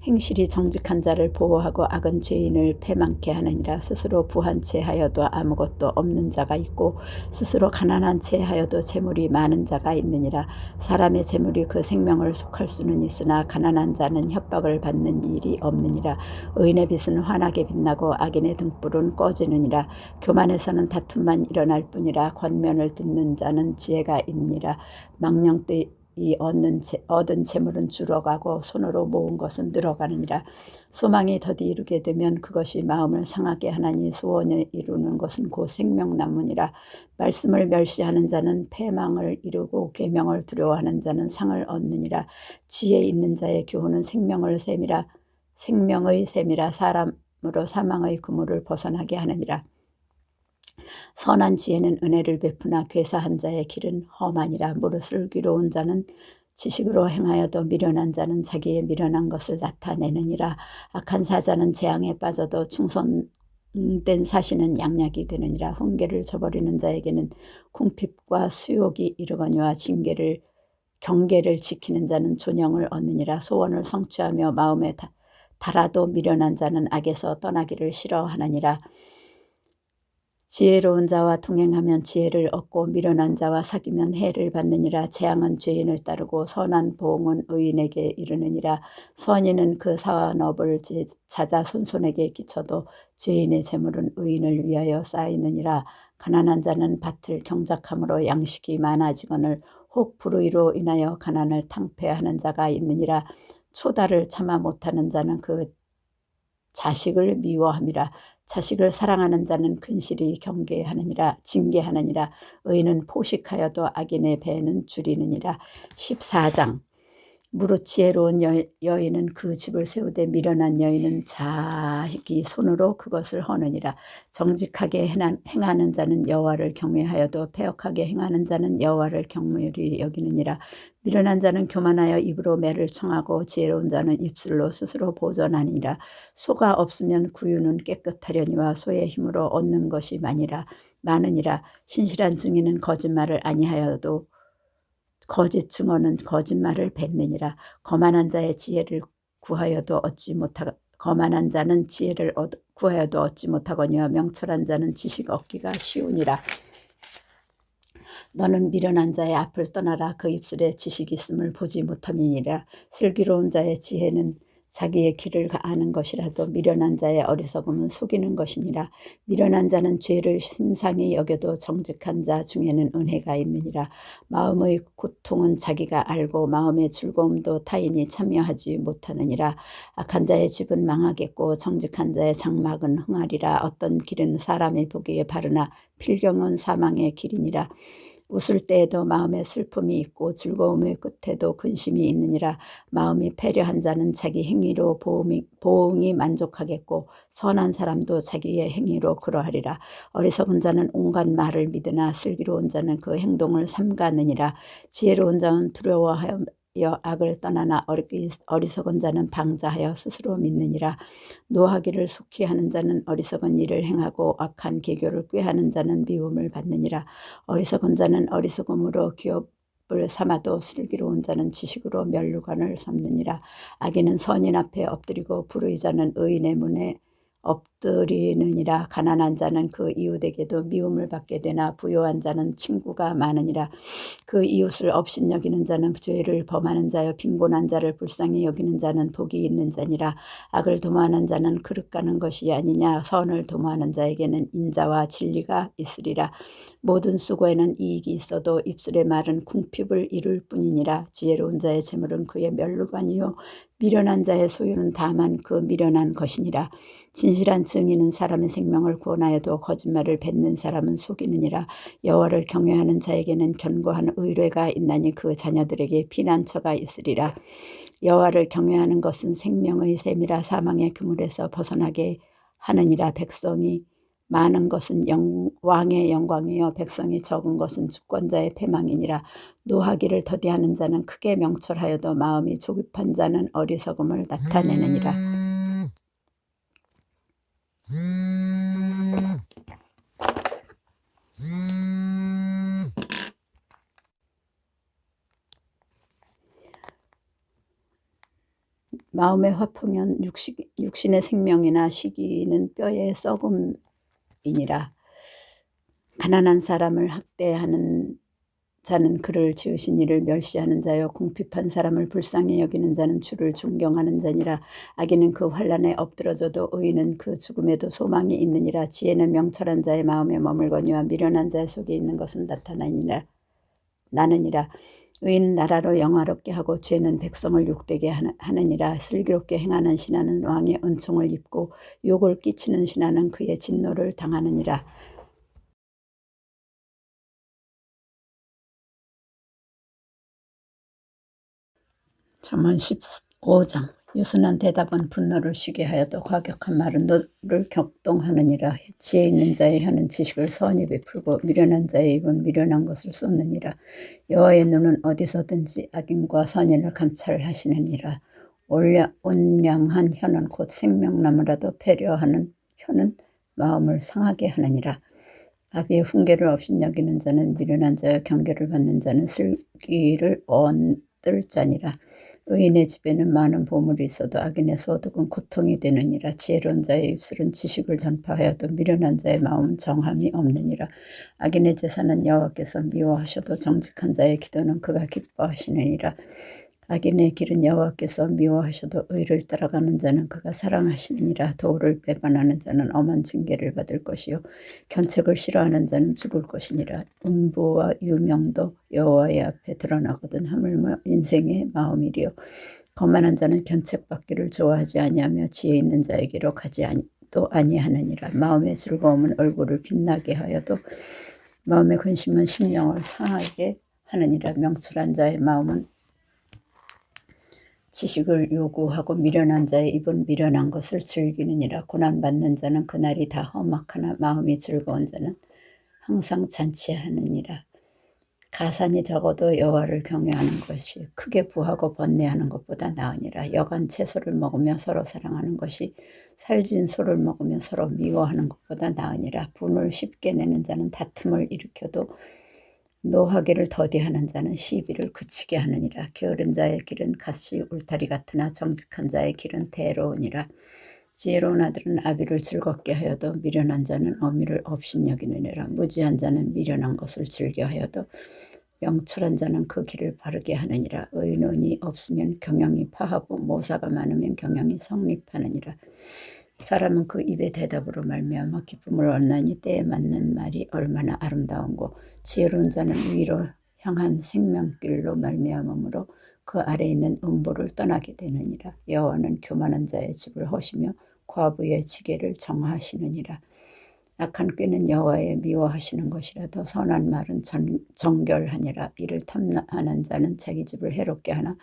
행실이 정직한 자를 보호하고 악은 죄인을 패망케 하느니라. 스스로 부한 채 하여도 아무것도 없는 자가 있고 스스로 가난한 채 하여도 재물이 많은 자가 있느니라. 사람의 재물이 그 생명을 속할 수는 있으나 가난한 자는 협박을 받는 일이 없느니라. 의인의 빛은 환하게 빛나고 악인의 등불은 꺼지느니라. 교만에서는 다툼만 일어날 뿐이라. 권면을 듣는 자는 지혜가 있느니라. 망령되이 얻은 재물은 줄어가고 손으로 모은 것은 늘어가느니라. 소망이 더디 이루게 되면 그것이 마음을 상하게 하나니 소원을 이루는 것은 곧 생명나무니라. 말씀을 멸시하는 자는 패망을 이루고 계명을 두려워하는 자는 상을 얻느니라. 지혜 있는 자의 교훈은 생명의 샘이라 사람으로 사망의 그물을 벗어나게 하느니라. 선한 지혜는 은혜를 베푸나 괴사한 자의 길은 험하니라. 무릇 슬기로운 자는 지식으로 행하여도 미련한 자는 자기의 미련한 것을 나타내느니라. 악한 사자는 재앙에 빠져도 충성된 사시는 양약이 되느니라. 훈계를 저버리는 자에게는 궁핍과 수욕이 이르거니와 경계를 지키는 자는 존영을 얻느니라. 소원을 성취하며 마음에 달아도 미련한 자는 악에서 떠나기를 싫어하느니라. 지혜로운 자와 동행하면 지혜를 얻고 미련한 자와 사귀면 해를 받느니라. 재앙은 죄인을 따르고 선한 보응은 의인에게 이르느니라. 선인은 그 사업을 자자손손에게 끼쳐도 죄인의 재물은 의인을 위하여 쌓이느니라. 가난한 자는 밭을 경작함으로 양식이 많아지거늘 혹 불의로 인하여 가난을 탕폐하는 자가 있느니라. 초다를 참아 못하는 자는 그 자식을 미워함이라. 자식을 사랑하는 자는 근실이 징계하느니라. 의인은 포식하여도 악인의 배는 줄이느니라. 14장. 무릇 지혜로운 여인은 그 집을 세우되 미련한 여인은 자기 손으로 그것을 허느니라. 정직하게 행하는 자는 여호와를 경외하여도 패역하게 행하는 자는 여호와를 경물히 여기느니라. 미련한 자는 교만하여 입으로 매를 청하고 지혜로운 자는 입술로 스스로 보전하니라. 소가 없으면 구유는 깨끗하려니와 소의 힘으로 얻는 것이 많으니라. 신실한 증인은 거짓말을 아니하여도 거짓 증언은 거짓말을 뱉느니라. 거만한 자는 지혜를 구하여도 얻지 못하거니와 명철한 자는 지식 얻기가 쉬우니라. 너는 미련한 자의 앞을 떠나라. 그 입술에 지식이 있음을 보지 못함이니라. 슬기로운 자의 지혜는 자기의 길을 아는 것이라도 미련한 자의 어리석음은 속이는 것이니라. 미련한 자는 죄를 심상히 여겨도 정직한 자 중에는 은혜가 있느니라. 마음의 고통은 자기가 알고 마음의 즐거움도 타인이 참여하지 못하느니라. 악한 자의 집은 망하겠고 정직한 자의 장막은 흥하리라. 어떤 길은 사람이 보기에 바르나 필경은 사망의 길이니라. 웃을 때에도 마음에 슬픔이 있고 즐거움의 끝에도 근심이 있느니라. 마음이 패려한 자는 자기 행위로 보응이 만족하겠고 선한 사람도 자기의 행위로 그러하리라. 어리석은 자는 온갖 말을 믿으나 슬기로운 자는 그 행동을 삼가느니라. 지혜로운 자는 두려워하여 악을 떠나나 어리석은 자는 방자하여 스스로 믿느니라. 노하기를 속히 하는 자는 어리석은 일을 행하고 악한 계교를 꾀하는 자는 미움을 받느니라. 어리석은 자는 어리석음으로 기업을 삼아도 슬기로운 자는 지식으로 면류관을 삼느니라. 악인은 선인 앞에 엎드리고 불의자는 의인의 문에 엎드리느니라. 가난한 자는 그 이웃에게도 미움을 받게 되나 부요한 자는 친구가 많으니라. 그 이웃을 업신여기는 자는 죄를 범하는 자여 빈곤한 자를 불쌍히 여기는 자는 복이 있는 자니라. 악을 도모하는 자는 그릇 가는 것이 아니냐. 선을 도모하는 자에게는 인자와 진리가 있으리라. 모든 수고에는 이익이 있어도 입술의 말은 궁핍을 이룰 뿐이니라. 지혜로운 자의 재물은 그의 면류관이요 미련한 자의 소유는 다만 그 미련한 것이니라. 진실한 증인은 사람의 생명을 구원하여도 거짓말을 뱉는 사람은 속이느니라. 여호와를 경외하는 자에게는 견고한 의뢰가 있나니 그 자녀들에게 피난처가 있으리라. 여호와를 경외하는 것은 생명의 샘이라. 사망의 그물에서 벗어나게 하느니라. 백성이 많은 것은 왕의 영광이요 백성이 적은 것은 주권자의 패망이니라. 노하기를 더디하는 자는 크게 명철하여도 마음이 조급한 자는 어리석음을 나타내느니라. 마음의 화평은 육신의 생명이나 시기는 뼈의 썩음이니라. 가난한 사람을 학대하는 자는 그를 지으신 이를 멸시하는 자요 궁핍한 사람을 불쌍히 여기는 자는 주를 존경하는 자니라. 악인은 그 환난에 엎드러져도 의인은 그 죽음에도 소망이 있느니라. 지혜는 명철한 자의 마음에 머물거니와 미련한 자의 속에 있는 것은 나느니라. 의인 나라로 영화롭게 하고 죄는 백성을 욕되게 하느니라. 슬기롭게 행하는 신하는 왕의 은총을 입고 욕을 끼치는 신하는 그의 진노를 당하느니라. 잠언 15장. 유순한 대답은 분노를 쉬게 하여도 과격한 말은 너를 격동하느니라. 지혜 있는 자의 혀는 지식을 선히 베풀고 미련한 자의 입은 미련한 것을 쏟느니라. 여호와의 눈은 어디서든지 악인과 선인을 감찰하시느니라. 온량한 혀는 곧 생명나무라도 패려하는 혀는 마음을 상하게 하느니라. 아비의 훈계를 업신여기는 자는 미련한 자여 경계를 받는 자는 슬기를 얻을 자니라. 의인의 집에는 많은 보물이 있어도 악인의 소득은 고통이 되느니라. 지혜로운 자의 입술은 지식을 전파하여도 미련한 자의 마음은 정함이 없느니라. 악인의 제사는 여호와께서 미워하셔도 정직한 자의 기도는 그가 기뻐하시느니라. 악인의 길은 여호와께서 미워하셔도 의를 따라가는 자는 그가 사랑하시느니라. 도를 배반하는 자는 엄한 징계를 받을 것이요 견책을 싫어하는 자는 죽을 것이니라. 음부와 유명도 여호와의 앞에 드러나거든 하물며 인생의 마음이리요 거만한 자는 견책받기를 좋아하지 아니하며 지혜 있는 자에게로 가지 아니하느니라. 마음의 즐거움은 얼굴을 빛나게 하여도 마음의 근심은 심령을 상하게 하느니라. 명철한 자의 마음은 지식을 요구하고 미련한 자의 입은 미련한 것을 즐기느니라. 고난받는 자는 그날이 다 험악하나 마음이 즐거운 자는 항상 잔치하느니라. 가산이 적어도 여호와를 경외하는 것이 크게 부하고 번뇌하는 것보다 나으니라. 여간 채소를 먹으며 서로 사랑하는 것이 살진 소를 먹으며 서로 미워하는 것보다 나으니라. 분을 쉽게 내는 자는 다툼을 일으켜도 노하기를 더디하는 자는 시비를 그치게 하느니라. 게으른 자의 길은 가시 울타리 같으나 정직한 자의 길은 대로우니라. 지혜로운 아들은 아비를 즐겁게 하여도 미련한 자는 어미를 업신여기느니라. 무지한 자는 미련한 것을 즐겨하여도 명철한 자는 그 길을 바르게 하느니라. 의논이 없으면 경영이 파하고 모사가 많으면 경영이 성립하느니라. 사람은 그 입의 대답으로 말미암아 기쁨을 얻나니 때에 맞는 말이 얼마나 아름다운고 지혜로운 자는 위로 향한 생명길로 말미암으므로 그 아래 있는 음보를 떠나게 되느니라. 여호와는 교만한 자의 집을 허시며 과부의 지게를 정하시느니라. 악한 꾀는 여호와의 미워하시는 것이라도 선한 말은 정결하니라. 이를 탐하는 자는 자기 집을 해롭게 하나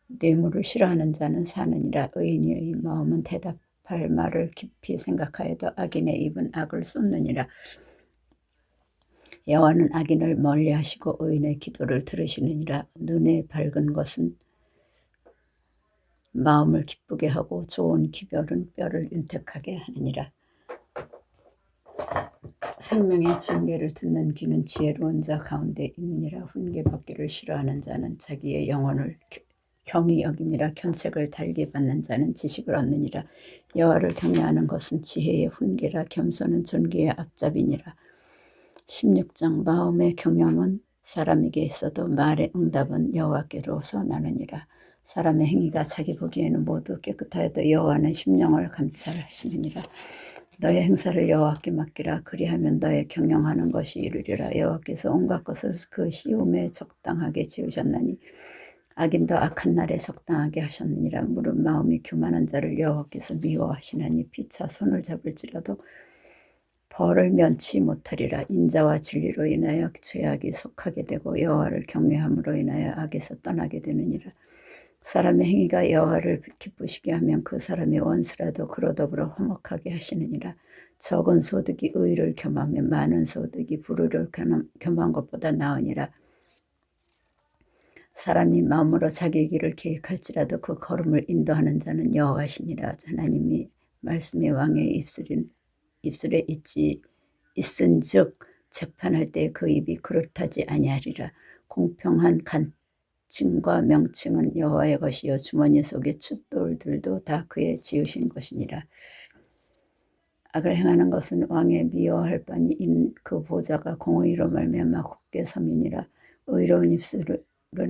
뇌물을 싫어하는 자는 사느니라. 의인의 마음은 대답할 말을 깊이 생각하여도 악인의 입은 악을 쏟느니라. 여호와는 악인을 멀리하시고 의인의 기도를 들으시느니라. 눈에 밝은 것은 마음을 기쁘게 하고 좋은 기별은 뼈를 윤택하게 하느니라. 생명의 징계를 듣는 귀는 지혜로운 자 가운데 있느니라. 훈계받기를 싫어하는 자는 자기의 영혼을 경히 여김이라. 견책을 달게 받는 자는 지식을 얻느니라. 여호와를 경외하는 것은 지혜의 훈계라. 겸손은 존귀의 앞잡이니라. 16장 마음의 경영은 사람에게 있어도 말의 응답은 여호와께로서 나느니라. 사람의 행위가 자기 보기에는 모두 깨끗하여도 여호와는 심령을 감찰하시느니라. 너의 행사를 여호와께 맡기라. 그리하면 너의 경영하는 것이 이루리라. 여호와께서 온갖 것을 그 시험에 적당하게 지으셨나니 악인도 악한 날에 적당하게 하셨느니라. 무릇 마음이 교만한 자를 여호와께서 미워하시나니 피차 손을 잡을지라도 벌을 면치 못하리라. 인자와 진리로 인하여 죄악이 속하게 되고 여호와를 경외함으로 인하여 악에서 떠나게 되느니라. 사람의 행위가 여호와를 기쁘시게 하면 그 사람의 원수라도 그로 더불어 화목하게 하시느니라. 적은 소득이 의를 겸하며 많은 소득이 불의를 겸한 것보다 나으니라. 사람이 마음으로 자기 길을 계획할지라도 그 걸음을 인도하는 자는 여호와시니라. 하나님이 말씀의 왕의 입술에 있은즉 재판할 때 그 입이 그릇하지 아니하리라. 공평한 간칭과 명칭은 여호와의 것이요 주머니 속의 숫돌들도 다 그의 지으신 것이니라. 악을 행하는 것은 왕의 미워할 바니 그 보좌가 공의로 말미암아 굳게 섬이니라. 의로운 입술은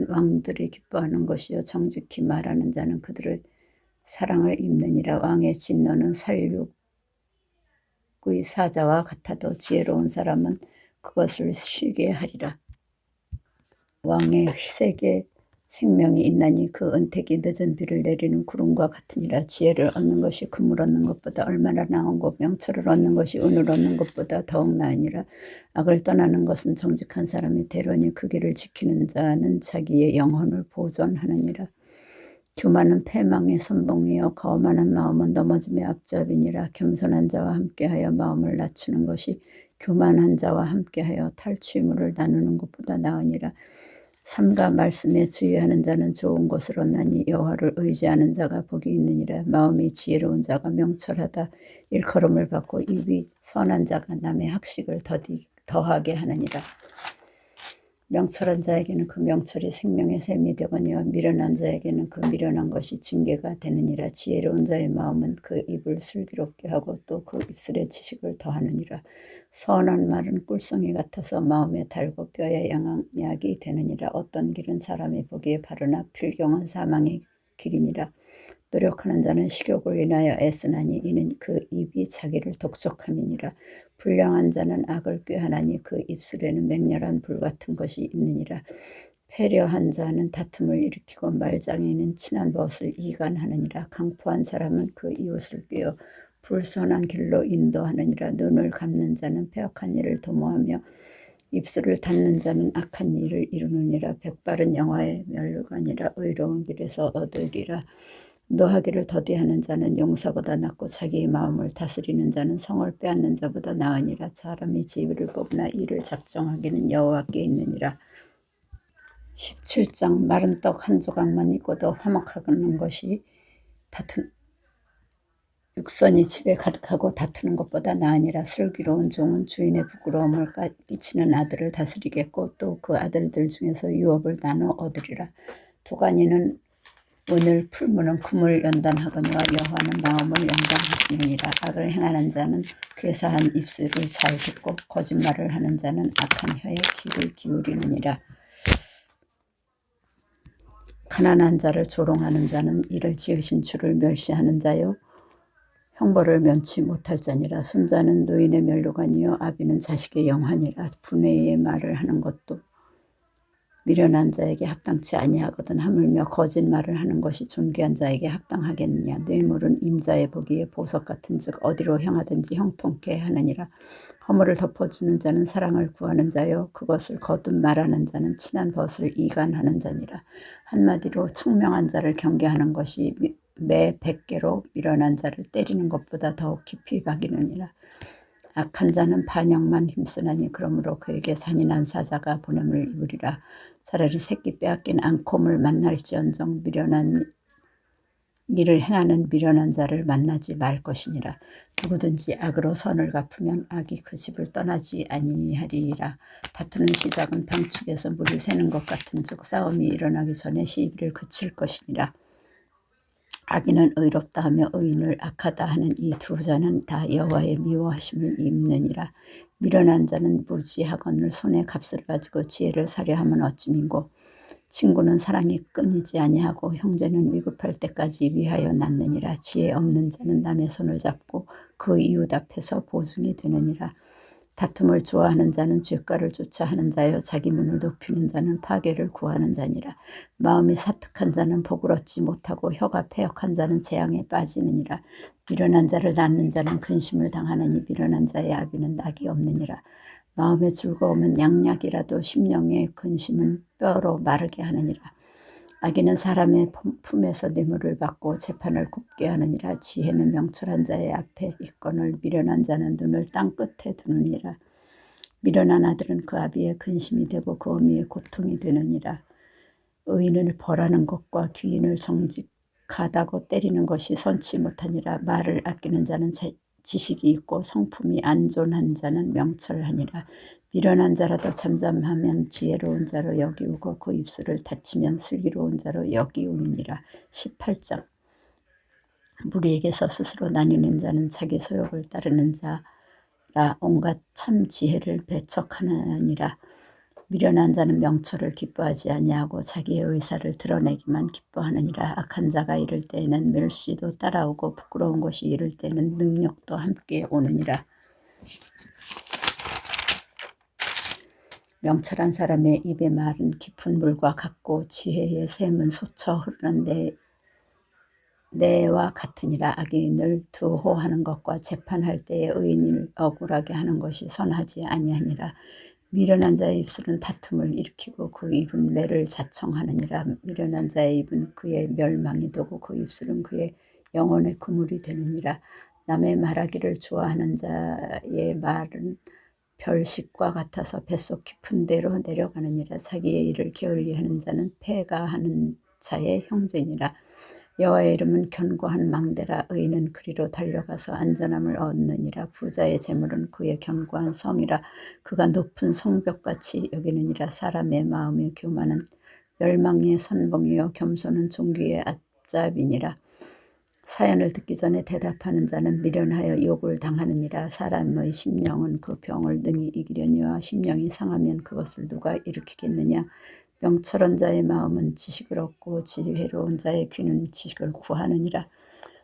왕들이 기뻐하는 것이요 정직히 말하는 자는 그들의 사랑을 입느니라. 왕의 진노는 살육의 사자와 같아도 지혜로운 사람은 그것을 쉬게 하리라. 왕의 희색에 생명이 있나니 그 은택이 늦은 비를 내리는 구름과 같으니라. 지혜를 얻는 것이 금을 얻는 것보다 얼마나 나은고 명철을 얻는 것이 은을 얻는 것보다 더욱 나으니라. 악을 떠나는 것은 정직한 사람의 대로니 그 길을 지키는 자는 자기의 영혼을 보존하느니라. 교만은 패망의 선봉이요 거만한 마음은 넘어짐의 앞잡이니라. 겸손한 자와 함께하여 마음을 낮추는 것이 교만한 자와 함께하여 탈취물을 나누는 것보다 나으니라. 삼가 말씀에 주의하는 자는 좋은 것을 얻나니 여호와를 의지하는 자가 복이 있느니라. 마음이 지혜로운 자가 명철하다. 일컬음을 받고 입이 선한 자가 남의 학식을 더하게 하느니라. 명철한 자에게는 그 명철이 생명의 샘이 되거니와 미련한 자에게는 그 미련한 것이 징계가 되느니라. 지혜로운 자의 마음은 그 입을 슬기롭게 하고 또 그 입술에 지식을 더하느니라. 선한 말은 꿀송이 같아서 마음에 달고 뼈에 양약이 되느니라. 어떤 길은 사람이 보기에 바르나 필경은 사망의 길이니라. 노력하는 자는 식욕을 인하여 애쓰나니 이는 그 입이 자기를 독촉함이니라. 불량한 자는 악을 꾀하나니 그 입술에는 맹렬한 불같은 것이 있느니라. 패려한 자는 다툼을 일으키고 말장이는 친한 벗을 이간하느니라. 강포한 사람은 그 이웃을 꾀어 불선한 길로 인도하느니라. 눈을 감는 자는 패역한 일을 도모하며 입술을 닫는 자는 악한 일을 이루느니라. 백발은 영화의 멸관이라. 의로운 길에서 얻으리라. 노하기를 더디하는 자는 용사보다 낫고 자기의 마음을 다스리는 자는 성을 빼앗는 자보다 나으니라. 사람이 지혜를 뽑으나 이를 작정하기는 여호와께 있느니라. 17장 마른 떡 한 조각만 있고도 화목하는 것이 육선이 집에 가득하고 다투는 것보다 나으니라. 슬기로운 종은 주인의 부끄러움을 끼치는 아들을 다스리겠고 또 그 아들들 중에서 유업을 나눠 얻으리라. 도가니는 오늘 풀무는 금을 연단하거니와 여호와는 마음을 연단하시느니라. 악을 행하는 자는 괴사한 입술을 잘 듣고 거짓말을 하는 자는 악한 혀에 귀를 기울이느니라. 가난한 자를 조롱하는 자는 이를 지으신 주를 멸시하는 자요 형벌을 면치 못할 자니라. 손자는 노인의 면류관이요 아비는 자식의 영환이라. 분의의 말을 하는 것도 미련한 자에게 합당치 아니하거든 하물며 거짓말을 하는 것이 존귀한 자에게 합당하겠느냐. 뇌물은 임자의 보기에 보석 같은즉 어디로 향하든지 형통케 하느니라. 허물을 덮어주는 자는 사랑을 구하는 자요 그것을 거듭 말하는 자는 친한 벗을 이간하는 자니라. 한마디로 총명한 자를 경계하는 것이 매 100개로 미련한 자를 때리는 것보다 더욱 깊이 박이느니라. 악한 자는 반역만 힘쓰나니 그러므로 그에게 잔인한 사자가 보냄을 입으리라. 차라리 새끼 빼앗긴 앙콤을 만날지언정 미련한 일을 행하는 미련한 자를 만나지 말 것이니라. 누구든지 악으로 선을 갚으면 악이 그 집을 떠나지 아니하리라. 다투는 시작은 방축에서 물이 새는 것 같은즉 싸움이 일어나기 전에 시비를 그칠 것이니라. 악인은 의롭다 하며 의인을 악하다 하는 이 두 자는 다 여호와의 미워하심을 입느니라. 미련한 자는 무지하거늘 손에 값을 가지고 지혜를 사려 함은 어찌민고. 친구는 사랑이 끊이지 아니하고 형제는 위급할 때까지 위하여 낳느니라. 지혜 없는 자는 남의 손을 잡고 그 이웃 앞에서 보증이 되느니라. 다툼을 좋아하는 자는 죄가를 쫓아 하는 자여 자기 문을 높이는 자는 파괴를 구하는 자니라. 마음이 사특한 자는 복을 얻지 못하고 혀가 패역한 자는 재앙에 빠지느니라. 미련한 자를 낳는 자는 근심을 당하느니 미련한 자의 아비는 낙이 없느니라. 마음의 즐거움은 양약이라도 심령의 근심은 뼈로 마르게 하느니라. 악인은 사람의 품에서 뇌물을 받고 재판을 굽게 하느니라. 지혜는 명철한 자의 앞에 있거늘 미련한 자는 눈을 땅 끝에 두느니라. 미련한 아들은 그 아비의 근심이 되고 그 어미의 고통이 되느니라. 의인을 벌하는 것과 귀인을 정직하다고 때리는 것이 선치 못하니라. 말을 아끼는 자는 지식이 있고 성품이 안존한 자는 명철하니라. 미련한 자라도 잠잠하면 지혜로운 자로 여기우고 그 입술을 닫히면 슬기로운 자로 여기우느니라. 18장 무리에게서 스스로 나뉘는 자는 자기 소욕을 따르는 자라 온갖 참 지혜를 배척하느니라. 미련한 자는 명철을 기뻐하지 아니하고 자기의 의사를 드러내기만 기뻐하느니라. 악한 자가 이를 때에는 멸시도 따라오고 부끄러운 것이 이를 때에는 능력도 함께 오느니라. 명철한 사람의 입의 말은 깊은 물과 같고 지혜의 샘은 솟아 흐르는 내와 같으니라. 악인을 두호하는 것과 재판할 때에 의인을 억울하게 하는 것이 선하지 아니하니라. 미련한 자의 입술은 다툼을 일으키고 그 입은 매를 자청하느니라. 미련한 자의 입은 그의 멸망이 되고 그 입술은 그의 영혼의 그물이 되느니라. 남의 말하기를 좋아하는 자의 말은 별식과 같아서 뱃속 깊은 데로 내려가느니라. 자기의 일을 게을리하는 자는 패가 하는 자의 형제니라. 여호와의 이름은 견고한 망대라. 의인은 그리로 달려가서 안전함을 얻느니라. 부자의 재물은 그의 견고한 성이라. 그가 높은 성벽같이 여기느니라. 사람의 마음의 교만은 멸망의 선봉이요 겸손은 종기의 앞잡이니라. 사연을 듣기 전에 대답하는 자는 미련하여 욕을 당하느니라. 사람의 심령은 그 병을 능히 이기려니와 심령이 상하면 그것을 누가 일으키겠느냐. 명철한 자의 마음은 지식을 얻고 지혜로운 자의 귀는 지식을 구하느니라.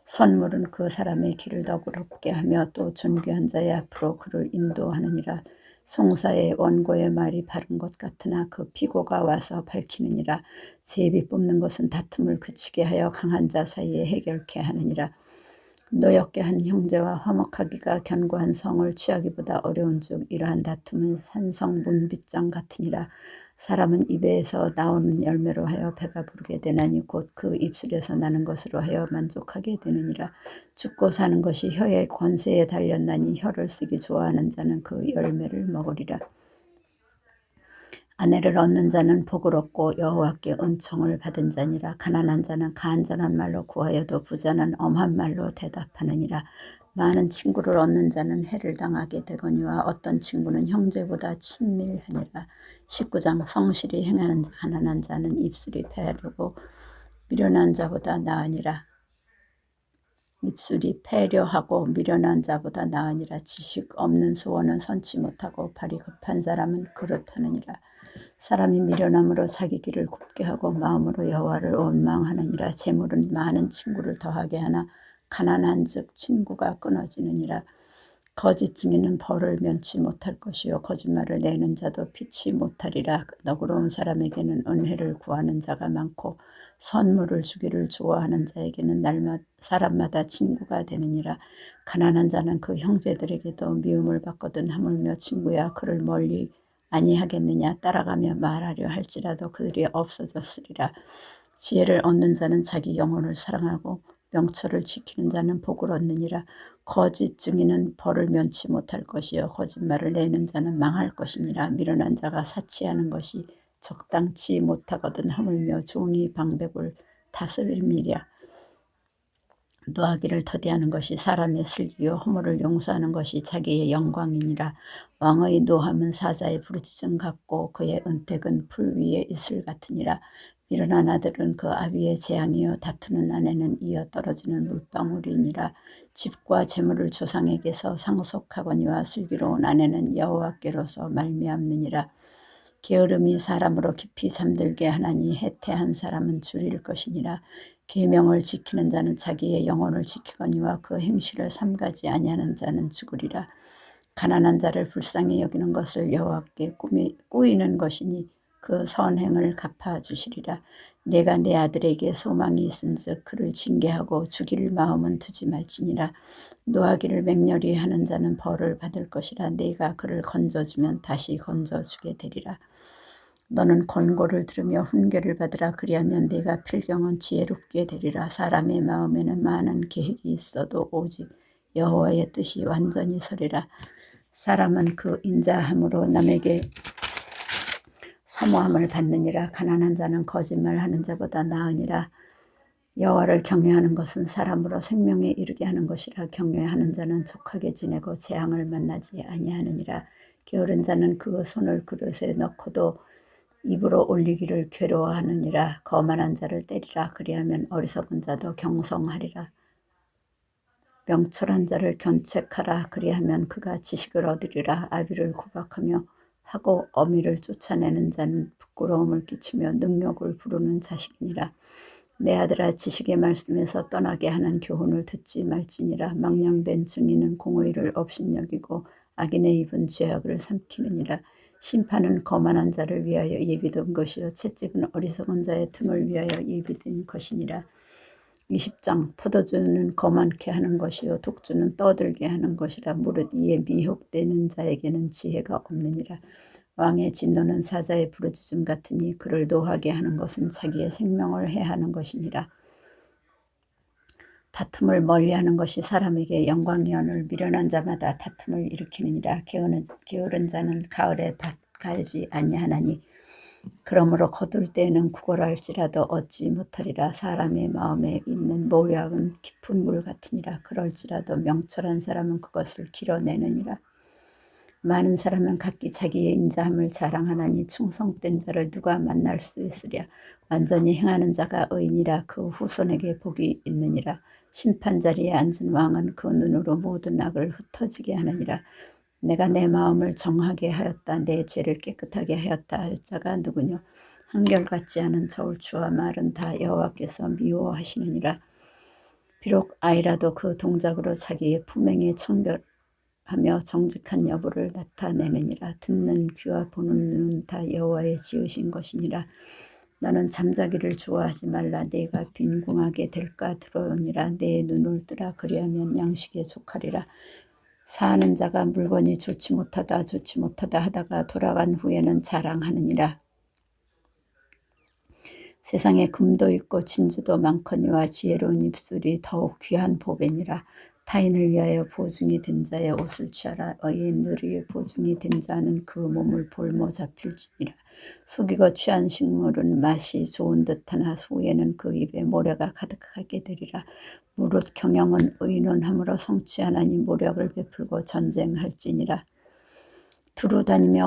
선물은 그 사람의 길을 너그럽게 하며 또 존귀한 자의 앞으로 그를 인도하느니라. 송사의 원고의 말이 바른 것 같으나 그 피고가 와서 밝히느니라. 제비 뽑는 것은 다툼을 그치게 하여 강한 자 사이에 해결케 하느니라. 노엽게 한 형제와 화목하기가 견고한 성을 취하기보다 어려운즉 이러한 다툼은 산성 문빗장 같으니라. 사람은 입에서 나오는 열매로 하여 배가 부르게 되나니 곧 그 입술에서 나는 것으로 하여 만족하게 되느니라. 죽고 사는 것이 혀의 권세에 달렸나니 혀를 쓰기 좋아하는 자는 그 열매를 먹으리라. 아내를 얻는 자는 복을 얻고 여호와께 은총을 받은 자니라. 가난한 자는 간절한 말로 구하여도 부자는 엄한 말로 대답하느니라. 많은 친구를 얻는 자는 해를 당하게 되거니와 어떤 친구는 형제보다 친밀하니라. 19장 성실히 행하는 가난한 자는 입술이 패하려고 미련한 자보다 나으니라. 입술이 패려하고 미련한 자보다 나으니라. 지식 없는 소원은 선치 못하고 발이 급한 사람은 그렇다느니라. 사람이 미련함으로 자기 길을 굽게 하고 마음으로 여호와를 원망하느니라. 재물은 많은 친구를 더하게 하나 가난한즉 친구가 끊어지느니라. 거짓 증인은 벌을 면치 못할 것이요 거짓말을 내는 자도 피치 못하리라. 너그러운 사람에게는 은혜를 구하는 자가 많고 선물을 주기를 좋아하는 자에게는 사람마다 친구가 되느니라. 가난한 자는 그 형제들에게도 미움을 받거든 하물며 친구야 그를 멀리 아니하겠느냐. 따라가며 말하려 할지라도 그들이 없어졌으리라. 지혜를 얻는 자는 자기 영혼을 사랑하고 명철을 지키는 자는 복을 얻느니라. 거짓 증인은 벌을 면치 못할 것이요 거짓말을 내는 자는 망할 것이니라. 미련한 자가 사치하는 것이 적당치 못하거든 하물며 종이 방백을 다스림이랴. 노하기를 더디하는 것이 사람의 슬기요 허물을 용서하는 것이 자기의 영광이니라. 왕의 노함은 사자의 부르짖음 같고 그의 은택은 풀 위의 이슬 같으니라. 미련한 아들은 그 아비의 재앙이요 다투는 아내는 이어 떨어지는 물방울이니라. 집과 재물을 조상에게서 상속하거니와 슬기로운 아내는 여호와께로서 말미암느니라. 게으름이 사람으로 깊이 잠들게 하나니 해태한 사람은 줄일 것이니라. 계명을 지키는 자는 자기의 영혼을 지키거니와 그 행실을 삼가지 아니하는 자는 죽으리라. 가난한 자를 불쌍히 여기는 것을 여호와께 꾸이는 것이니 그 선행을 갚아주시리라. 내가 내 아들에게 소망이 있은즉 그를 징계하고 죽일 마음은 두지 말지니라. 노하기를 맹렬히 하는 자는 벌을 받을 것이라. 내가 그를 건져주면 다시 건져주게 되리라. 너는 권고를 들으며 훈계를 받으라. 그리하면 네가 필경은 지혜롭게 되리라. 사람의 마음에는 많은 계획이 있어도 오직 여호와의 뜻이 완전히 서리라. 사람은 그 인자함으로 남에게 사모함을 받느니라. 가난한 자는 거짓말하는 자보다 나으니라. 여호와를 경외하는 것은 사람으로 생명에 이르게 하는 것이라. 경외하는 자는 족하게 지내고 재앙을 만나지 아니하느니라. 게으른 자는 그 손을 그릇에 넣고도 입으로 올리기를 괴로워하느니라. 거만한 자를 때리라. 그리하면 어리석은 자도 경성하리라. 명철한 자를 견책하라. 그리하면 그가 지식을 얻으리라. 아비를 구박하며 하고 어미를 쫓아내는 자는 부끄러움을 끼치며 능욕을 부르는 자식이니라. 내 아들아 지식의 말씀에서 떠나게 하는 교훈을 듣지 말지니라. 망령된 증인은 공의를 업신여기고 악인의 입은 죄악을 삼키느니라. 심판은 거만한 자를 위하여 예비된 것이요 채찍은 어리석은 자의 틈을 위하여 예비된 것이니라. 20장 포도주는 거만케 하는 것이요 독주는 떠들게 하는 것이라. 무릇 이에 미혹되는 자에게는 지혜가 없느니라. 왕의 진노는 사자의 부르짖음 같으니 그를 노하게 하는 것은 자기의 생명을 해하는 것이니라. 다툼을 멀리하는 것이 사람에게 영광이오늘 미련한 자마다 다툼을 일으키느니라. 게으른 자는 가을에 밭 갈지 아니하나니 그러므로 거둘 때에는 구걸할지라도 얻지 못하리라. 사람의 마음에 있는 모략은 깊은 물 같으니라. 그럴지라도 명철한 사람은 그것을 길어내느니라. 많은 사람은 각기 자기의 인자함을 자랑하나니 충성된 자를 누가 만날 수 있으랴. 완전히 행하는 자가 의인이라. 그 후손에게 복이 있느니라. 심판 자리에 앉은 왕은 그 눈으로 모든 악을 흩어지게 하느니라. 내가 내 마음을 정하게 하였다. 내 죄를 깨끗하게 하였다 할 자가 누구뇨. 한결같지 않은 저울추와 말은 다 여호와께서 미워하시느니라. 비록 아이라도 그 동작으로 자기의 품행에 청결하며 정직한 여부를 나타내느니라. 듣는 귀와 보는 눈은 다 여호와의 지으신 것이니라. 너는 잠자기를 좋아하지 말라. 내가 빈궁하게 될까 두려우니라. 내 눈을 뜨라. 그리하면 양식에 족하리라. 사는 자가 물건이 좋지 못하다 하다가 돌아간 후에는 자랑하느니라. 세상에 금도 있고 진주도 많거니와 지혜로운 입술이 더욱 귀한 보배니라. 타인을 위하여 보증이 된 자의 옷을 취하라. 의인들이 보증이 된 자는 그 몸을 볼모 잡힐지니라. 속이고 취한 식물은 맛이 좋은 듯하나 후에는 그 입에 모래가 가득하게 되리라. 무릇 경영은 의논함으로 성취하나니 모략을 베풀고 전쟁할지니라. 두루 다니며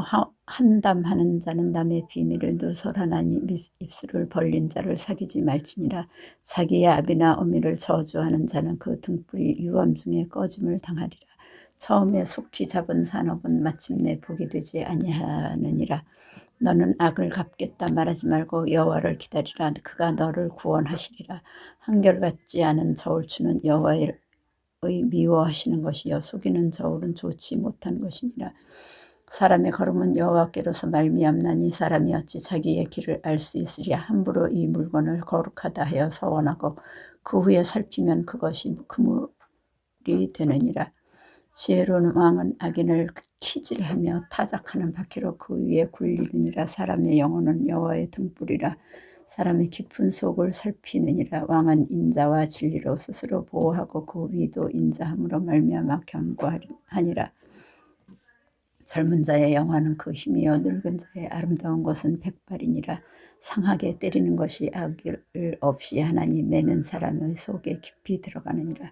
한담하는 자는 남의 비밀을 누설하나니 입술을 벌린 자를 사귀지 말지니라. 자기의 아비나 어미를 저주하는 자는 그 등불이 유암 중에 꺼짐을 당하리라. 처음에 속히 잡은 산업은 마침내 복이 되지 아니하느니라. 너는 악을 갚겠다 말하지 말고 여호와를 기다리라. 그가 너를 구원하시리라. 한결같지 않은 저울추는 여호와의 미워하시는 것이요 속이는 저울은 좋지 못한 것이니라. 사람의 걸음은 여호와께로서 말미암나니 사람이 어찌 자기의 길을 알 수 있으랴. 함부로 이 물건을 거룩하다 하여 서원하고 그 후에 살피면 그것이 그물이 되느니라. 지혜로운 왕은 악인을 키질하며 타작하는 바퀴로 그 위에 굴리느니라. 사람의 영혼은 여호와의 등불이라. 사람의 깊은 속을 살피느니라. 왕은 인자와 진리로 스스로 보호하고 그 위도 인자함으로 말미암아 견고하니라. 젊은 자의 영화는 그 힘이요 늙은 자의 아름다운 것은 백발이니라. 상하게 때리는 것이 악을 없이 하나니 매는 사람의 속에 깊이 들어가느니라.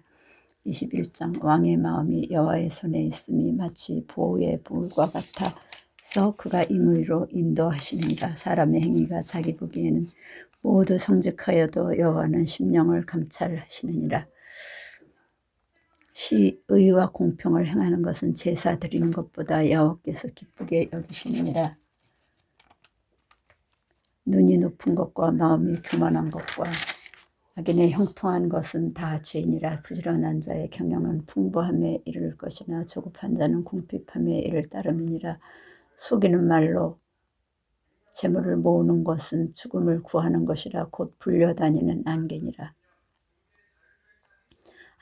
21장 왕의 마음이 여호와의 손에 있음이 마치 보의 불과 같아서 그가 임의로 인도하시느니라. 사람의 행위가 자기 보기에는 모두 정직하여도 여호와는 심령을 감찰하시느니라. 의와 공평을 행하는 것은 제사 드리는 것보다 여호와께서 기쁘게 여기시느니라. 눈이 높은 것과 마음이 교만한 것과 악인의 형통한 것은 다 죄이니라. 부지런한 자의 경영은 풍부함에 이를 것이나 조급한 자는 궁핍함에 이를 따름이니라. 속이는 말로 재물을 모으는 것은 죽음을 구하는 것이라. 곧 불려다니는 안개니라.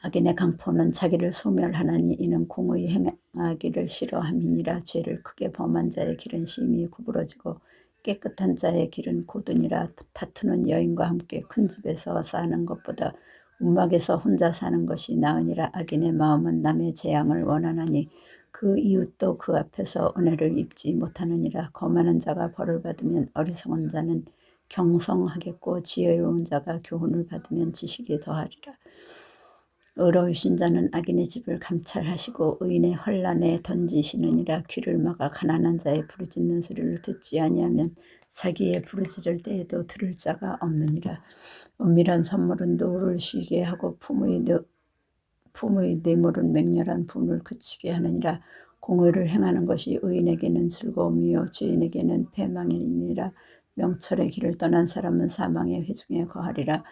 악인의 강포는 자기를 소멸하나니 이는 공의 행하기를 싫어함이니라. 죄를 크게 범한 자의 길은 심히 구부러지고 깨끗한 자의 길은 고드니라. 다투는 여인과 함께 큰 집에서 사는 것보다 움막에서 혼자 사는 것이 나으니라. 악인의 마음은 남의 재앙을 원하나니 그 이웃도 그 앞에서 은혜를 입지 못하느니라. 거만한 자가 벌을 받으면 어리석은 자는 경성하겠고 지혜로운 자가 교훈을 받으면 지식이 더하리라. 의로우신 자는 악인의 집을 감찰하시고 의인의 환난에 던지시느니라. 귀를 막아 가난한 자의 부르짖는 소리를 듣지 아니하면 자기의 부르짖을 때에도 들을 자가 없느니라. 은밀한 선물은 노를 쉬게 하고 품의 뇌물은 맹렬한 분을 그치게 하느니라. 공의를 행하는 것이 의인에게는 즐거움이요 죄인에게는 패망이니라. 명철의 길을 떠난 사람은 사망의 회중에 거하리라.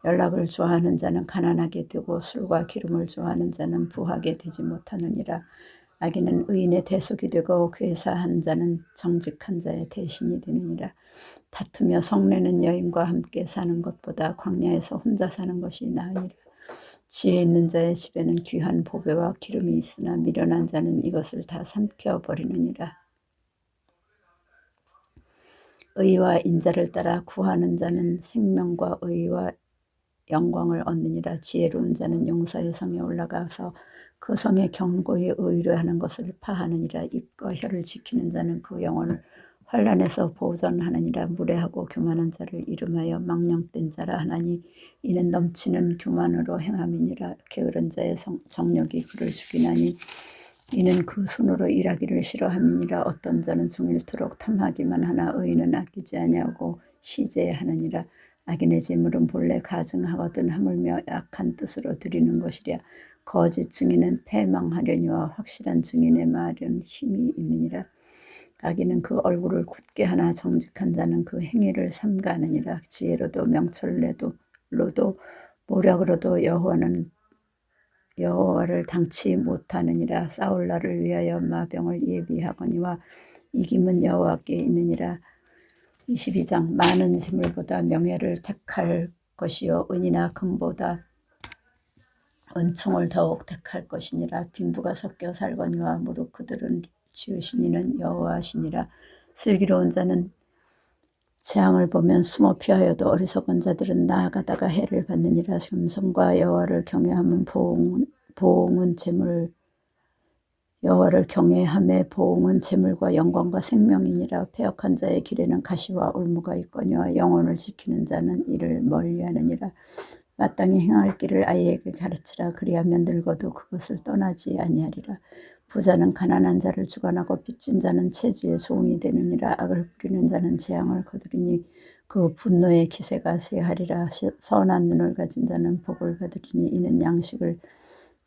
연락을 좋아하는 자는 가난하게 되고 술과 기름을 좋아하는 자는 부하게 되지 못하느니라. 악인은 의인의 대속이 되고 괴사한 자는 정직한 자의 대신이 되느니라. 다투며 성내는 여인과 함께 사는 것보다 광야에서 혼자 사는 것이 나으니라. 지혜 있는 자의 집에는 귀한 보배와 기름이 있으나 미련한 자는 이것을 다 삼켜버리느니라. 의와 인자를 따라 구하는 자는 생명과 의와 영광을 얻느니라. 지혜로운 자는 용사의 성에 올라가서 그 성에 견고히 의뢰하는 것을 파하느니라. 입과 혀를 지키는 자는 그 영혼을 환난에서 보전하느니라. 무례하고 교만한 자를 이름하여 망령된 자라 하나니 이는 넘치는 교만으로 행함이니라. 게으른 자의 정욕이 그를 죽이나니 이는 그 손으로 일하기를 싫어함이니라. 어떤 자는 종일토록 탐하기만 하나 의인은 아끼지 아니하고 시제하느니라. 악인의 재물은 본래 가증하거든 하물며 약한 뜻으로 드리는 것이랴. 거짓 증인은 패망하려니와 확실한 증인의 말은 힘이 있느니라. 악인은 그 얼굴을 굳게 하나 정직한 자는 그 행위를 삼가느니라. 지혜로도 명철로도 모략으로도 여호와를 당치 못하느니라. 싸울 날을 위하여 마병을 예비하거니와 이김은 여호와께 있느니라. 22장 많은 재물보다 명예를 택할 것이요 은이나 금보다 은총을 더욱 택할 것이니라. 빈부가 섞여 살거니와 무릇 그들은 지으신 이는 여호와시니라. 슬기로운 자는 재앙을 보면 숨어 피하여도 어리석은 자들은 나아가다가 해를 받느니라. 겸손과 여호와를 경외함은 보응은 재물 여호와를 경외함의 보응은 재물과 영광과 생명이니라. 패역한 자의 길에는 가시와 올무가 있거니와 영혼을 지키는 자는 이를 멀리하느니라. 마땅히 행할 길을 아이에게 가르치라. 그리하면 늙어도 그것을 떠나지 아니하리라. 부자는 가난한 자를 주관하고 빚진 자는 채주의 종이 되느니라. 악을 부리는 자는 재앙을 거두리니 그 분노의 기세가 쇠하리라. 선한 눈을 가진 자는 복을 받으리니 이는 양식을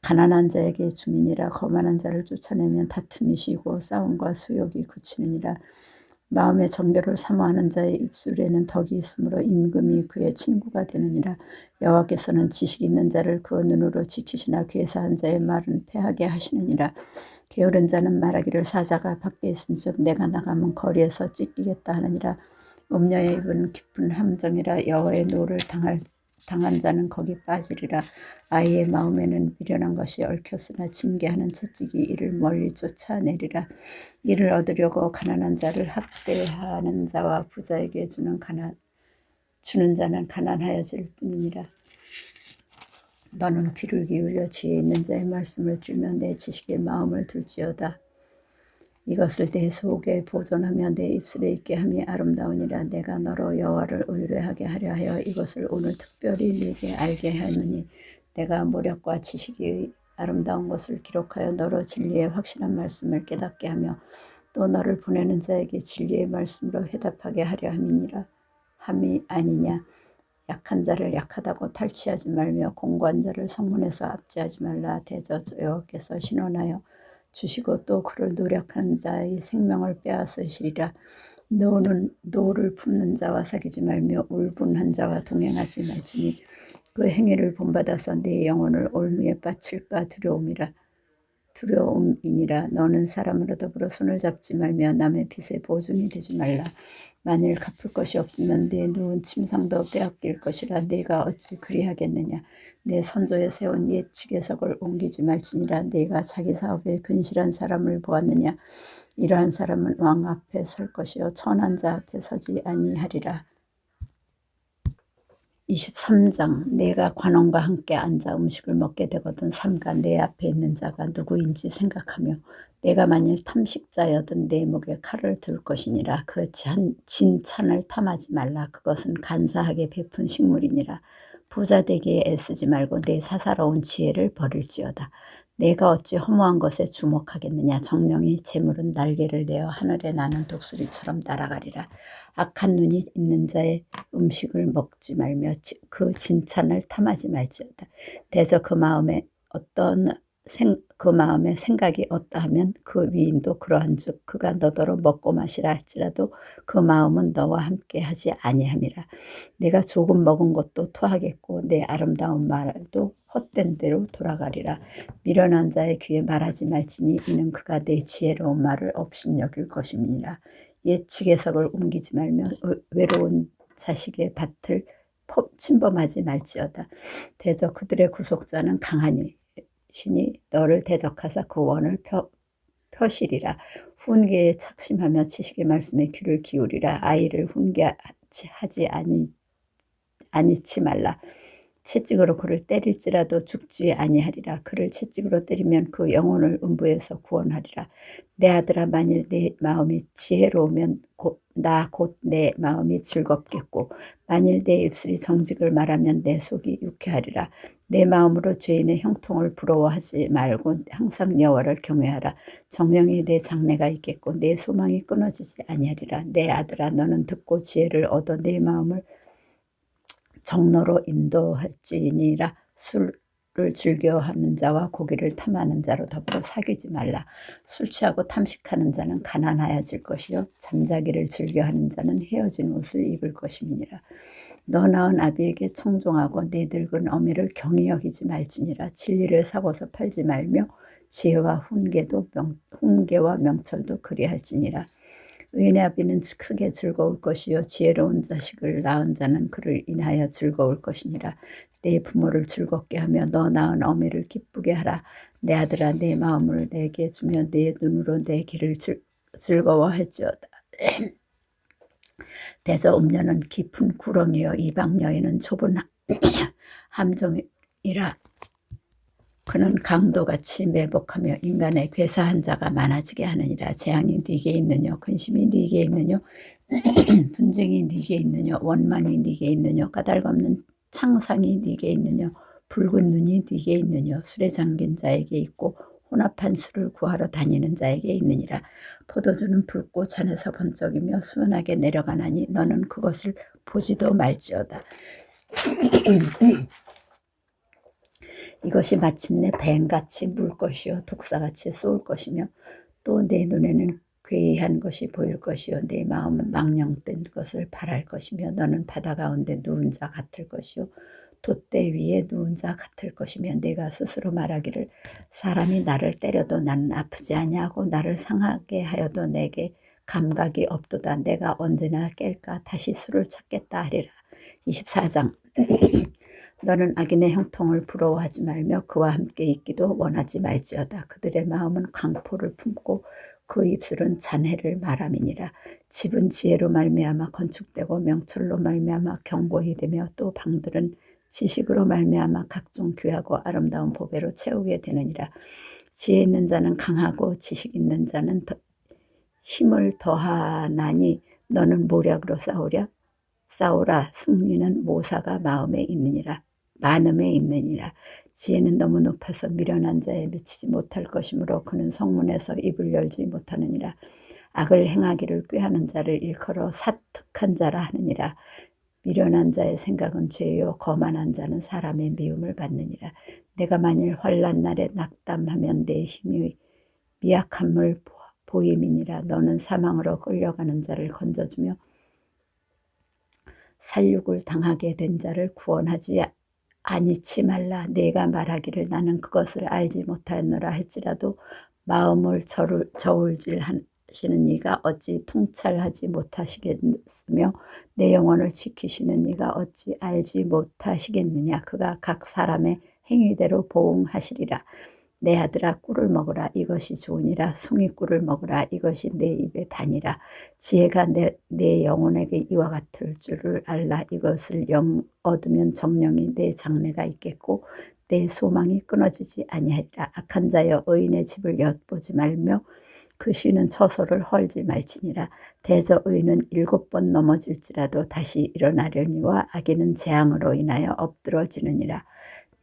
가난한 자에게 주민이라. 거만한 자를 쫓아내면 다툼이 쉬고 싸움과 수욕이 그치느니라. 마음의 정결을 사모하는 자의 입술에는 덕이 있으므로 임금이 그의 친구가 되느니라. 여호와께서는 지식 있는 자를 그 눈으로 지키시나 괴사한 자의 말은 패하게 하시느니라. 게으른 자는 말하기를 사자가 밖에 있은즉 내가 나가면 거리에서 찢기겠다 하느니라. 음녀의 입은 깊은 함정이라. 여호와의 노를 당한 자는 거기 빠지리라. 아이의 마음에는 미련한 것이 얽혔으나 징계하는 채찍이 이를 멀리 쫓아내리라. 이를 얻으려고 가난한 자를 학대하는 자와 부자에게 주는 자는 가난하여질 뿐이니라. 너는 귀를 기울여 지혜 있는 자의 말씀을 들며 내 지식의 마음을 둘지어다. 이것을 내 속에 보존하며 내 입술에 있게 함이 아름다우니라. 내가 너로 여호와를 의뢰하게 하려 하여 이것을 오늘 특별히 네게 알게 하느니 내가 모략과 지식이 아름다운 것을 기록하여 너로 진리의 확실한 말씀을 깨닫게 하며 또 너를 보내는 자에게 진리의 말씀으로 회답하게 하려 함이 아니냐. 약한 자를 약하다고 탈취하지 말며 공고한 자를 성문에서 압제하지 말라. 대저 여호와께서 신원하여 주시고 또 그를 노력하는 자의 생명을 빼앗으시리라. 너는 노를 품는 자와 사귀지 말며 울분한 자와 동행하지 말지니 그 행위를 본받아서 네 영혼을 올무에 바칠까 두려움이니라. 너는 사람으로 더불어 손을 잡지 말며 남의 빚에 보증이 되지 말라. 만일 갚을 것이 없으면 네 누운 침상도 빼앗길 것이라. 네가 어찌 그리하겠느냐. 내 선조에 세운 옛 지계석을 옮기지 말지니라. 네가 자기 사업에 근실한 사람을 보았느냐. 이러한 사람은 왕 앞에 설 것이요 천한 자 앞에 서지 아니하리라. 23장. 내가 관원과 함께 앉아 음식을 먹게 되거든 삼가 내 앞에 있는 자가 누구인지 생각하며 내가 만일 탐식자여든 내 목에 칼을 둘 것이니라. 그 진찬을 탐하지 말라. 그것은 간사하게 베푼 식물이니라. 부자 되기에 애쓰지 말고 내 사사로운 지혜를 버릴지어다. 내가 어찌 허무한 것에 주목하겠느냐. 정령이 재물은 날개를 내어 하늘에 나는 독수리처럼 날아가리라. 악한 눈이 있는 자의 음식을 먹지 말며 그 진찬을 탐하지 말지어다. 대저 그 마음에 생각이 어떠하면 그 위인도 그러한즉 그가 너더러 먹고 마시라 할지라도 그 마음은 너와 함께 하지 아니함이라. 내가 조금 먹은 것도 토하겠고 내 아름다운 말도 헛된 대로 돌아가리라. 미련한 자의 귀에 말하지 말지니 이는 그가 내 지혜로운 말을 업신여길 것임이니라. 옛 지계석을 옮기지 말며 외로운 자식의 밭을 침범하지 말지어다. 대저 그들의 구속자는 강하니 신이 너를 대적하사 그 원을 펴시리라. 훈계에 착심하며 지식의 말씀에 귀를 기울이라. 아이를 훈계하지 아니치 말라. 채찍으로 그를 때릴지라도 죽지 아니하리라. 그를 채찍으로 때리면 그 영혼을 음부에서 구원하리라. 내 아들아 만일 내 마음이 지혜로우면 곧 내 마음이 즐겁겠고 만일 내 입술이 정직을 말하면 내 속이 유쾌하리라. 내 마음으로 죄인의 형통을 부러워하지 말고 항상 여호와를 경외하라. 정령이 내 장래가 있겠고 내 소망이 끊어지지 아니하리라. 내 아들아 너는 듣고 지혜를 얻어 내 마음을 정로로 인도할지니라. 술을 즐겨하는 자와 고기를 탐하는 자로 더불어 사귀지 말라. 술 취하고 탐식하는 자는 가난하여질 것이요 잠자기를 즐겨하는 자는 헤어진 옷을 입을 것임이니라. 너 낳은 아비에게 청종하고 내 늙은 어미를 경히 여기지 말지니라. 진리를 사고서 팔지 말며 지혜와 훈계와 명철도 그리할지니라. 의인의 아비는 크게 즐거울 것이요 지혜로운 자식을 낳은 자는 그를 인하여 즐거울 것이니라. 내 부모를 즐겁게 하며 너 낳은 어미를 기쁘게 하라. 내 아들아 내 마음을 내게 주며 내 눈으로 내 길을 즐거워할지어다. 대저 음녀는 깊은 구렁이요 이방 여인은 좁은 함정이라. 그는 강도같이 매복하며 인간의 괴사한 자가 많아지게 하느니라. 재앙이 네게 있느뇨 근심이 네게 있느뇨 분쟁이 네게 있느뇨 원망이 네게 있느뇨 까닭없는 창상이 네게 있느뇨 붉은 눈이 네게 있느뇨 술에 잠긴 자에게 있고 혼합한 술을 구하러 다니는 자에게 있느니라. 포도주는 붉고 잔에서 번쩍이며 수은하게 내려가나니 너는 그것을 보지도 말지어다. 이것이 마침내 뱀같이 물 것이요 독사같이 쏘을 것이며 또 내 눈에는 괴이한 것이 보일 것이요 내 마음은 망령된 것을 바랄 것이며 너는 바다 가운데 누운 자 같을 것이요 돛대 위에 누운 자 같을 것이며 내가 스스로 말하기를 사람이 나를 때려도 나는 아프지 아니하고 나를 상하게 하여도 내게 감각이 없도다. 내가 언제나 깰까 다시 술을 찾겠다 하리라. 24장 너는 악인의 형통을 부러워하지 말며 그와 함께 있기도 원하지 말지어다. 그들의 마음은 강포를 품고 그 입술은 잔해를 말함이니라. 집은 지혜로 말미암아 건축되고 명철로 말미암아 견고히 되며 또 방들은 지식으로 말미암아 각종 귀하고 아름다운 보배로 채우게 되느니라. 지혜 있는 자는 강하고 지식 있는 자는 힘을 더하나니 너는 모략으로 싸우라. 승리는 모사가 마음에 있느니라. 많음에 있느니라. 지혜는 너무 높아서 미련한 자에 미치지 못할 것이므로 그는 성문에서 입을 열지 못하느니라. 악을 행하기를 꾀하는 자를 일컬어 사특한 자라 하느니라. 미련한 자의 생각은 죄요 거만한 자는 사람의 미움을 받느니라. 내가 만일 환난 날에 낙담하면 내 힘이 미약함을 보임이니라. 너는 사망으로 끌려가는 자를 건져주며 살육을 당하게 된 자를 구원하지 아니치 말라. 내가 말하기를 나는 그것을 알지 못하였노라 할지라도 마음을 저울질 하시는 이가 어찌 통찰하지 못하시겠으며 내 영혼을 지키시는 이가 어찌 알지 못하시겠느냐. 그가 각 사람의 행위대로 보응하시리라. 내 아들아 꿀을 먹으라. 이것이 좋으니라. 송이꿀을 먹으라. 이것이 내 입에 다니라. 지혜가 내 영혼에게 이와 같을 줄을 알라. 이것을 얻으면 정령이 내 장래가 있겠고 내 소망이 끊어지지 아니하리라. 악한 자여 의인의 집을 엿보지 말며 그 쉬는 처소를 헐지 말지니라. 대저 의인은 7번 넘어질지라도 다시 일어나려니와 악인은 재앙으로 인하여 엎드러지느니라.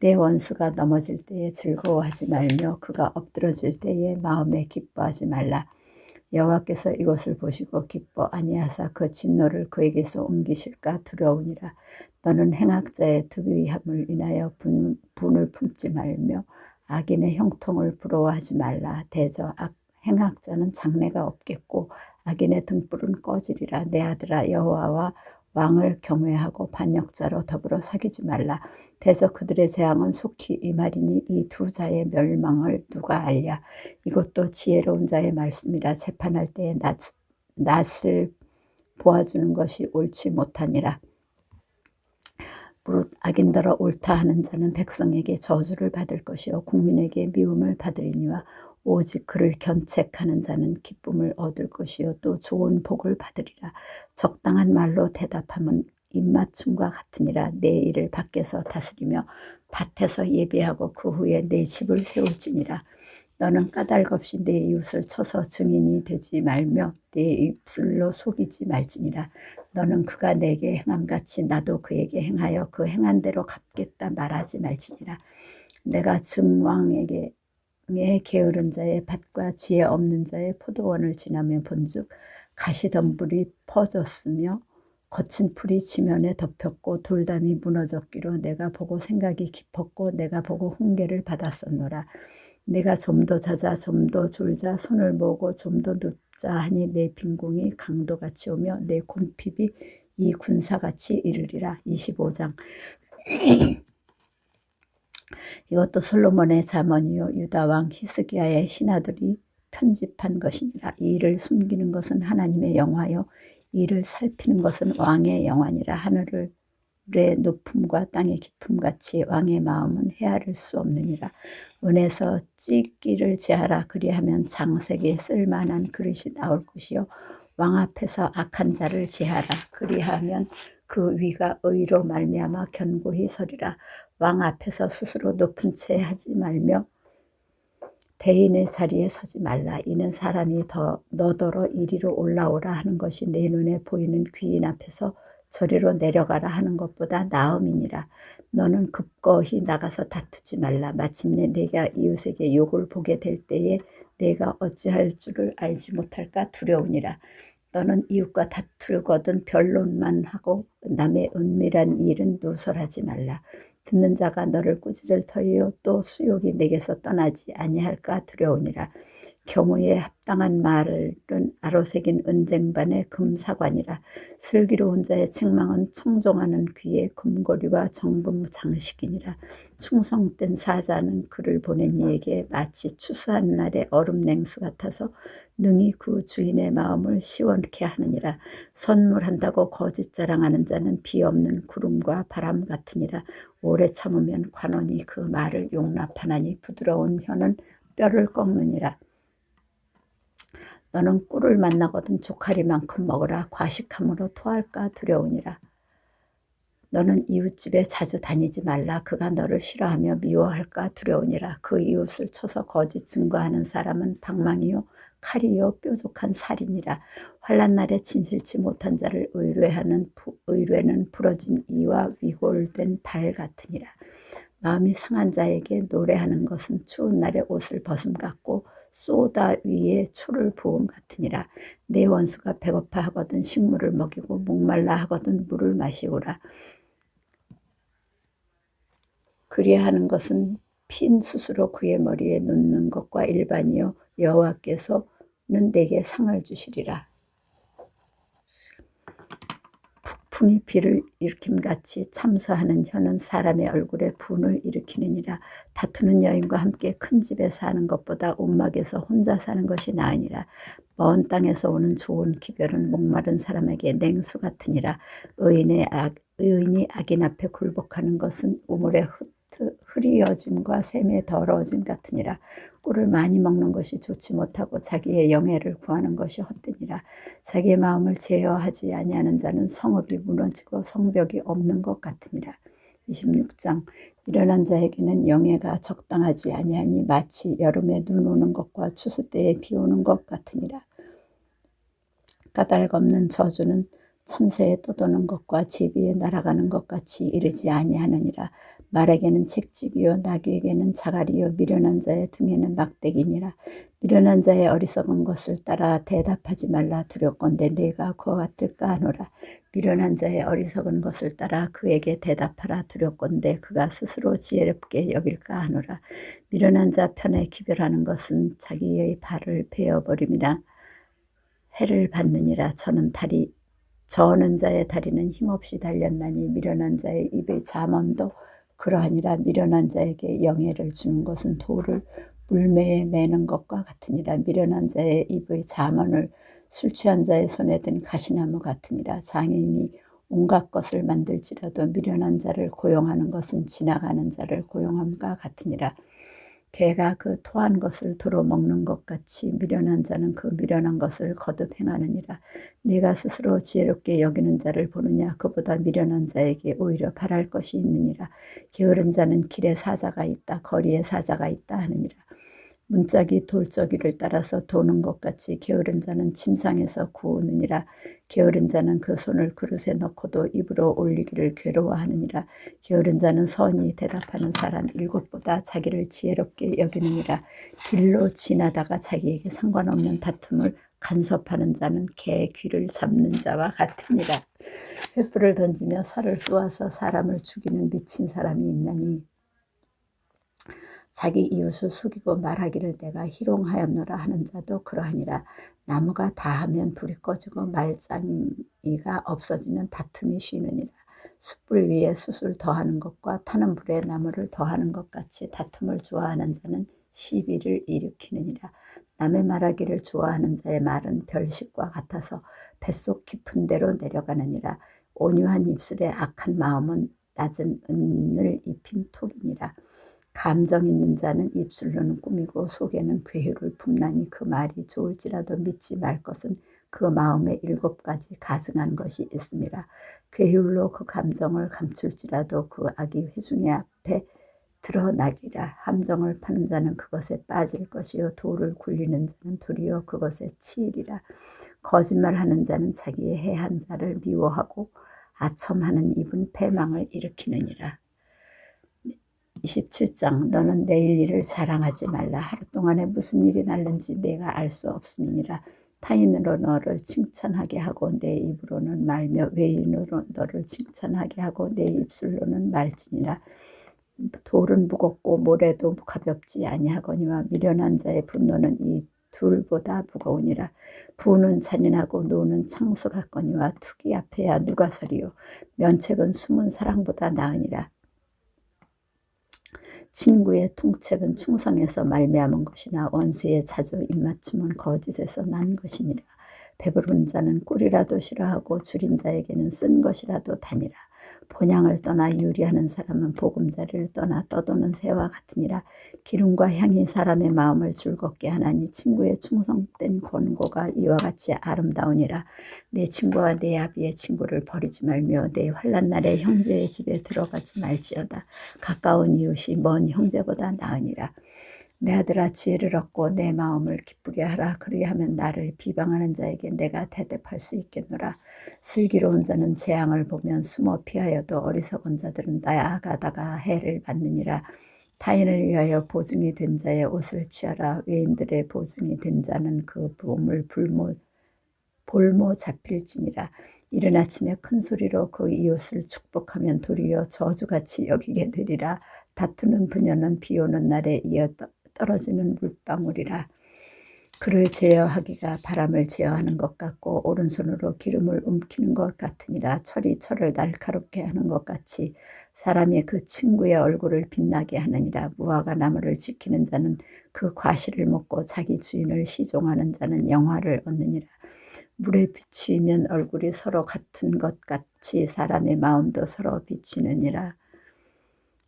내 원수가 넘어질 때에 즐거워하지 말며 그가 엎드러질 때에 마음에 기뻐하지 말라. 여호와께서 이것을 보시고 기뻐 아니하사 그 진노를 그에게서 옮기실까 두려우니라. 너는 행악자의 득의함을 인하여 분을 품지 말며 악인의 형통을 부러워하지 말라. 대저 행악자는 장래가 없겠고 악인의 등불은 꺼지리라. 내 아들아 여호와와 왕을 경외하고 반역자로 더불어 사귀지 말라. 대저 그들의 재앙은 속히 임하리니 이 두 자의 멸망을 누가 알랴. 이것도 지혜로운 자의 말씀이라. 재판할 때에 낯을 보아주는 것이 옳지 못하니라. 무릇 악인더러 옳다 하는 자는 백성에게 저주를 받을 것이요 국민에게 미움을 받으리니와 오직 그를 견책하는 자는 기쁨을 얻을 것이요 또 좋은 복을 받으리라. 적당한 말로 대답함은 입맞춤과 같으니라. 내 일을 밖에서 다스리며 밭에서 예비하고 그 후에 내 집을 세울지니라. 너는 까닭 없이 내 이웃을 쳐서 증인이 되지 말며 내 입술로 속이지 말지니라. 너는 그가 내게 행함같이 나도 그에게 행하여 그 행한 대로 갚겠다 말하지 말지니라. 내가 증왕에게 게으른 자의 밭과 지혜 없는 자의 포도원을 지나며 본즉 가시덤불이 퍼졌으며 거친 풀이 지면에 덮였고 돌담이 무너졌기로 내가 보고 생각이 깊었고 내가 보고 훈계를 받았었노라. 내가 좀 더 자자 좀 더 졸자 손을 모으고 좀 더 눕자 하니 내 빈궁이 강도같이 오며 내 곤핍이 이 군사같이 이르리라. 25장 이것도 솔로몬의 잠언이요 유다 왕 히스기야의 신하들이 편집한 것이니라. 이 일을 숨기는 것은 하나님의 영화요 이 일을 살피는 것은 왕의 영화니라. 하늘의 높음과 땅의 깊음같이 왕의 마음은 헤아릴 수 없느니라. 은에서 찢기를 제하라. 그리하면 장색에 쓸만한 그릇이 나올 것이요 왕 앞에서 악한 자를 제하라. 그리하면 그 위가 의로 말미암아 견고히 서리라. 왕 앞에서 스스로 높은 채 하지 말며 대인의 자리에 서지 말라. 이는 사람이 너더러 이리로 올라오라 하는 것이 내 눈에 보이는 귀인 앞에서 저리로 내려가라 하는 것보다 나음이니라. 너는 급거히 나가서 다투지 말라. 마침내 내가 이웃에게 욕을 보게 될 때에 내가 어찌할 줄을 알지 못할까 두려우니라. 너는 이웃과 다투거든 변론만 하고 남의 은밀한 일은 누설하지 말라. 듣는 자가 너를 꾸짖을 터이요 또 수욕이 내게서 떠나지 아니할까 두려우니라. 경우에 합당한 말은 아로새긴 은쟁반의 금사관이라. 슬기로운 자의 책망은 청종하는 귀의 금고리와 정금 장식이니라. 충성된 사자는 그를 보낸 이에게 마치 추수한 날의 얼음 냉수 같아서 능히 그 주인의 마음을 시원케 하느니라. 선물한다고 거짓 자랑하는 자는 비 없는 구름과 바람 같으니라. 오래 참으면 관원이 그 말을 용납하나니 부드러운 혀는 뼈를 꺾느니라. 너는 꿀을 만나거든 조카리만큼 먹으라. 과식함으로 토할까 두려우니라. 너는 이웃집에 자주 다니지 말라. 그가 너를 싫어하며 미워할까 두려우니라. 그 이웃을 쳐서 거짓 증거하는 사람은 방망이요 칼이요 뾰족한 살이니라. 환난 날에 진실치 못한 자를 의뢰는 부러진 이와 위골된 발 같으니라. 마음이 상한 자에게 노래하는 것은 추운 날에 옷을 벗음 같고 쏘다 위에 초를 부음 같으니라. 내 원수가 배고파 하거든 식물을 먹이고 목말라 하거든 물을 마시오라. 그리하는 것은 핀 숯으로 그의 머리에 놓는 것과 일반이요 여호와께서는 내게 상을 주시리라. 풍이 비를 일으킴같이 참소하는 혀는 사람의 얼굴에 분을 일으키느니라. 다투는 여인과 함께 큰 집에 사는 것보다 움막에서 혼자 사는 것이 나으니라. 먼 땅에서 오는 좋은 기별은 목마른 사람에게 냉수 같으니라. 의인이 악인 앞에 굴복하는 것은 우물의 흐리어짐과 샘의 더러워짐 같으니라. 꿀을 많이 먹는 것이 좋지 못하고 자기의 영예를 구하는 것이 헛되니라. 자기의 마음을 제어하지 아니하는 자는 성읍이 무너지고 성벽이 없는 것 같으니라. 26장. 일어난 자에게는 영예가 적당하지 아니하니 마치 여름에 눈 오는 것과 추수 때에 비 오는 것 같으니라. 까닭 없는 저주는 참새에 떠도는 것과 제비에 날아가는 것 같이 이르지 아니하느니라. 말에게는 채찍이요 나귀에게는 자갈이요 미련한 자의 등에는 막대기니라. 미련한 자의 어리석은 것을 따라 대답하지 말라. 두렵건대 내가 그와 같을까 하노라. 미련한 자의 어리석은 것을 따라 그에게 대답하라. 두렵건대 그가 스스로 지혜롭게 여길까 하노라. 미련한 자 편에 기별하는 것은 자기의 발을 베어버림이라. 해를 받느니라. 저는 자의 다리는 힘없이 달렸나니 미련한 자의 입의 잠언도 그러하니라. 미련한 자에게 영예를 주는 것은 돌을 물매에 매는 것과 같으니라. 미련한 자의 입의 잠언을 술 취한 자의 손에 든 가시나무 같으니라. 장인이 온갖 것을 만들지라도 미련한 자를 고용하는 것은 지나가는 자를 고용함과 같으니라. 개가 그 토한 것을 도로 먹는 것 같이 미련한 자는 그 미련한 것을 거듭 행하느니라. 네가 스스로 지혜롭게 여기는 자를 보느냐. 그보다 미련한 자에게 오히려 바랄 것이 있느니라. 게으른 자는 길에 사자가 있다 거리에 사자가 있다 하느니라. 문짝이 돌저귀를 따라서 도는 것 같이 게으른 자는 침상에서 구우느니라. 게으른 자는 그 손을 그릇에 넣고도 입으로 올리기를 괴로워하느니라. 게으른 자는 선히 대답하는 사람 7보다 자기를 지혜롭게 여기느니라. 길로 지나다가 자기에게 상관없는 다툼을 간섭하는 자는 개 귀를 잡는 자와 같으니라. 횃불을 던지며 살을 쏘아서 사람을 죽이는 미친 사람이 있나니 자기 이웃을 속이고 말하기를 내가 희롱하였노라 하는 자도 그러하니라. 나무가 다하면 불이 꺼지고 말짱이가 없어지면 다툼이 쉬느니라. 숯불 위에 숯을 더하는 것과 타는 불에 나무를 더하는 것 같이 다툼을 좋아하는 자는 시비를 일으키느니라. 남의 말하기를 좋아하는 자의 말은 별식과 같아서 뱃속 깊은 데로 내려가느니라. 온유한 입술에 악한 마음은 낮은 은을 입힌 톡이니라. 감정 있는 자는 입술로는 꾸미고 속에는 괴유를 품나니 그 말이 좋을지라도 믿지 말 것은 그 마음에 7가지 가증한 것이 있음이라. 괴율로 그 감정을 감출지라도 그 악이 회중의 앞에 드러나리라. 함정을 파는 자는 그것에 빠질 것이요 돌을 굴리는 자는 도리어 그것에 치이리라. 거짓말하는 자는 자기의 해한 자를 미워하고 아첨하는 입은 패망을 일으키느니라. 27장 너는 내일 일을 자랑하지 말라. 하루 동안에 무슨 일이 날는지 내가 알 수 없음이니라. 타인으로 너를 칭찬하게 하고 내 입으로는 말며 외인으로 너를 칭찬하게 하고 내 입술로는 말지니라. 돌은 무겁고 모래도 가볍지 아니하거니와 미련한 자의 분노는 이 둘보다 무거우니라. 부는 잔인하고 노는 창수 같거니와 투기 앞에야 누가 서리요. 면책은 숨은 사랑보다 나으니라. 친구의 통책은 충성에서 말미암은 것이나 원수의 자주 입맞춤은 거짓에서 난 것이니라. 배부른 자는 꿀이라도 싫어하고 줄인 자에게는 쓴 것이라도 다니라. 본향을 떠나 유리하는 사람은 보금자리를 떠나 떠도는 새와 같으니라. 기름과 향이 사람의 마음을 즐겁게 하나니 친구의 충성된 권고가 이와 같이 아름다우니라. 내 친구와 내 아비의 친구를 버리지 말며 내 환난 날에 형제의 집에 들어가지 말지어다. 가까운 이웃이 먼 형제보다 나으니라. 내 아들아 지혜를 얻고 내 마음을 기쁘게 하라. 그리하면 나를 비방하는 자에게 내가 대답할 수 있겠노라. 슬기로운 자는 재앙을 보면 숨어 피하여도 어리석은 자들은 나아가다가 해를 받느니라. 타인을 위하여 보증이 된 자의 옷을 취하라. 외인들의 보증이 된 자는 그 몸을 볼모 잡힐지니라. 이른 아침에 큰 소리로 그 이웃을 축복하면 도리어 저주같이 여기게 되리라. 다투는 부녀는 비 오는 날에 이어 떨어지는 물방울이라. 그를 제어하기가 바람을 제어하는 것 같고 오른손으로 기름을 움키는 것 같으니라. 철이 철을 날카롭게 하는 것 같이 사람이 그 친구의 얼굴을 빛나게 하느니라. 무화과 나무를 지키는 자는 그 과실을 먹고 자기 주인을 시종하는 자는 영화를 얻느니라. 물에 비추이면 얼굴이 서로 같은 것 같이 사람의 마음도 서로 비추느니라.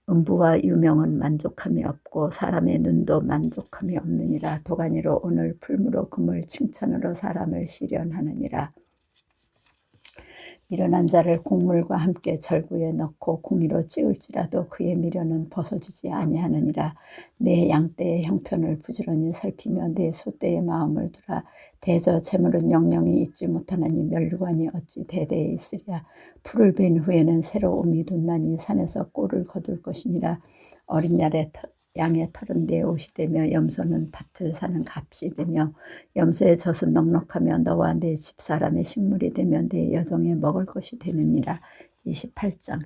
음부와 유명은 만족함이 없고 사람의 눈도 만족함이 없느니라. 도가니로 오늘 풀무로 금을 칭찬으로 사람을 시련하느니라. 미련한 자를 곡물과 함께 절구에 넣고 공의로 찌울지라도 그의 미련은 벗어지지 아니하느니라. 내 양떼의 형편을 부지런히 살피며 내 소떼의 마음을 두라. 대저 재물은 영영이 잊지 못하나니 멸류관이 어찌 대대에 있으랴. 풀을 벤 후에는 새로움이 돋나니 산에서 꼴을 거둘 것이니라. 어린 양의 털은 내 옷이 되며 염소는 밭을 사는 값이 되며 염소의 젖은 넉넉하며 너와 내 집사람의 식물이 되며 내 여종의 먹을 것이 되느니라. 28장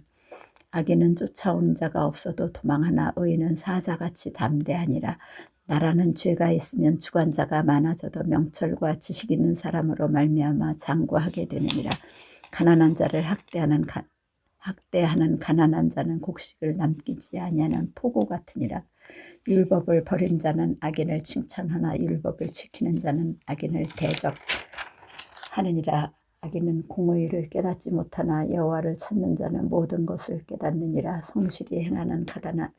악인은 쫓아오는 자가 없어도 도망하나 의인은 사자같이 담대하니라. 나라는 죄가 있으면 주관자가 많아져도 명철과 지식 있는 사람으로 말미암아 장구하게 되느니라. 가난한 자를 학대하는 가난한 자는 곡식을 남기지 아니하는 포고 같으니라. 율법을 버린 자는 악인을 칭찬하나 율법을 지키는 자는 악인을 대적하느니라. 악인은 공의를 깨닫지 못하나 여호와를 찾는 자는 모든 것을 깨닫느니라. 성실히 행하는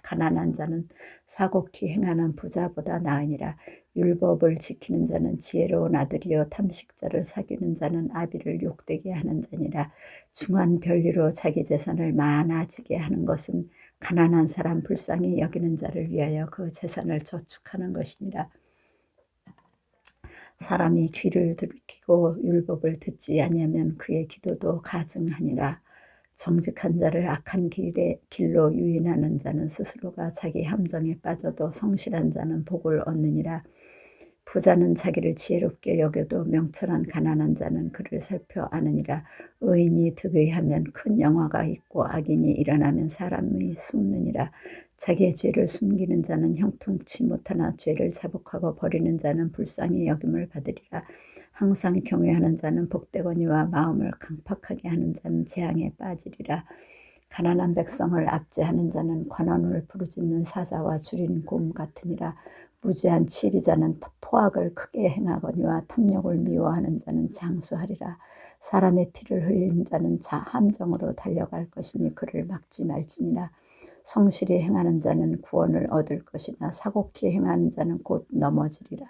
가난한 자는 사곡히 행하는 부자보다 나으니라. 율법을 지키는 자는 지혜로운 아들이요 탐식자를 사귀는 자는 아비를 욕되게 하는 자니라. 중한 별리로 자기 재산을 많아지게 하는 것은 가난한 사람 불쌍히 여기는 자를 위하여 그 재산을 저축하는 것이니라. 사람이 귀를 들키고 율법을 듣지 아니하면 그의 기도도 가증하니라. 정직한 자를 악한 길로 유인하는 자는 스스로가 자기 함정에 빠져도 성실한 자는 복을 얻느니라. 부자는 자기를 지혜롭게 여겨도 명철한 가난한 자는 그를 살펴 아느니라. 의인이 득의하면 큰 영화가 있고 악인이 일어나면 사람이 숨느니라. 자기의 죄를 숨기는 자는 형통치 못하나 죄를 자복하고 버리는 자는 불쌍히 여김을 받으리라. 항상 경외하는 자는 복되거니와 마음을 강팍하게 하는 자는 재앙에 빠지리라. 가난한 백성을 압제하는 자는 관원을 부르짖는 사자와 줄인 곰 같으니라. 무지한 치리자는 포악을 크게 행하거니와 탐욕을 미워하는 자는 장수하리라. 사람의 피를 흘린 자는 함정으로 달려갈 것이니 그를 막지 말지니라. 성실히 행하는 자는 구원을 얻을 것이나 사곡히 행하는 자는 곧 넘어지리라.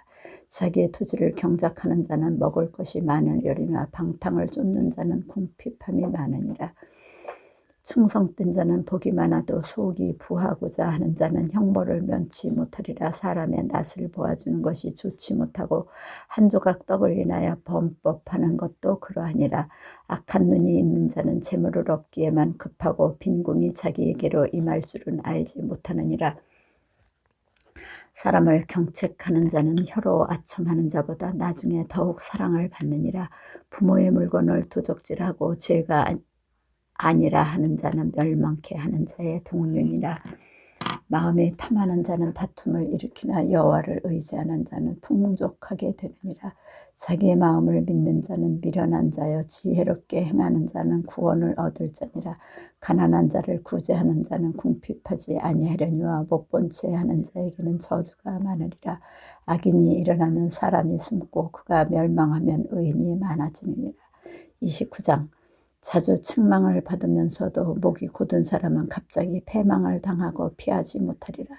자기의 토지를 경작하는 자는 먹을 것이 많으려니와 방탕을 쫓는 자는 궁핍함이 많으니라. 충성된 자는 복이 많아도 속이 부하고자 하는 자는 형벌을 면치 못하리라. 사람의 낯을 보아주는 것이 좋지 못하고 한 조각 떡을 인하여 범법하는 것도 그러하니라. 악한 눈이 있는 자는 재물을 얻기에만 급하고 빈궁이 자기에게로 임할 줄은 알지 못하느니라. 사람을 경책하는 자는 혀로 아첨하는 자보다 나중에 더욱 사랑을 받느니라. 부모의 물건을 도적질하고 죄가 아니라 하는 자는 멸망케 하는 자의 동류니라. 마음이 탐하는 자는 다툼을 일으키나 여호와를 의지하는 자는 풍족하게 되느니라. 자기의 마음을 믿는 자는 미련한 자여 지혜롭게 행하는 자는 구원을 얻을 자니라. 가난한 자를 구제하는 자는 궁핍하지 아니하려니와 못본 채 하는 자에게는 저주가 많으리라. 악인이 일어나면 사람이 숨고 그가 멸망하면 의인이 많아지느니라. 29장. 자주 책망을 받으면서도 목이 곧은 사람은 갑자기 패망을 당하고 피하지 못하리라.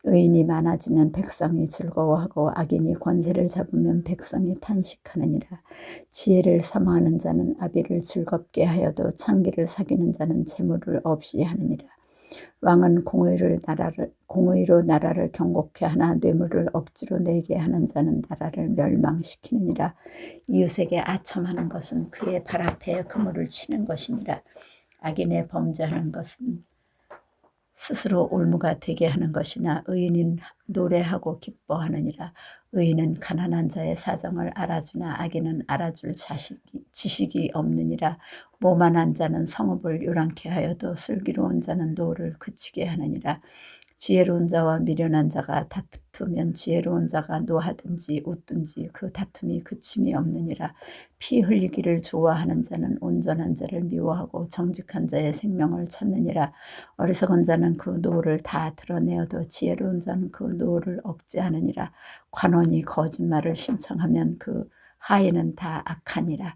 의인이 많아지면 백성이 즐거워하고 악인이 권세를 잡으면 백성이 탄식하느니라. 지혜를 사모하는 자는 아비를 즐겁게 하여도 창기를 사귀는 자는 재물을 없이 하느니라. 왕은 공의로 나라를 경고케 하나 뇌물을 억지로 내게 하는 자는 나라를 멸망시키느니라. 이웃에게 아첨하는 것은 그의 발 앞에 그물을 치는 것이니라. 악인의 범죄하는 것은 스스로 올무가 되게 하는 것이나 의인은 노래하고 기뻐하느니라. 의인은 가난한 자의 사정을 알아주나 악인은 알아줄 지식이 없느니라. 모만한 자는 성읍을 요란케 하여도 슬기로운 자는 노를 그치게 하느니라. 지혜로운 자와 미련한 자가 다투면 지혜로운 자가 노하든지 웃든지 그 다툼이 그침이 없느니라. 피 흘리기를 좋아하는 자는 온전한 자를 미워하고 정직한 자의 생명을 찾느니라. 어리석은 자는 그 노를 다 드러내어도 지혜로운 자는 그 노를 억제하느니라. 관원이 거짓말을 신청하면 그 하인은 다 악하니라.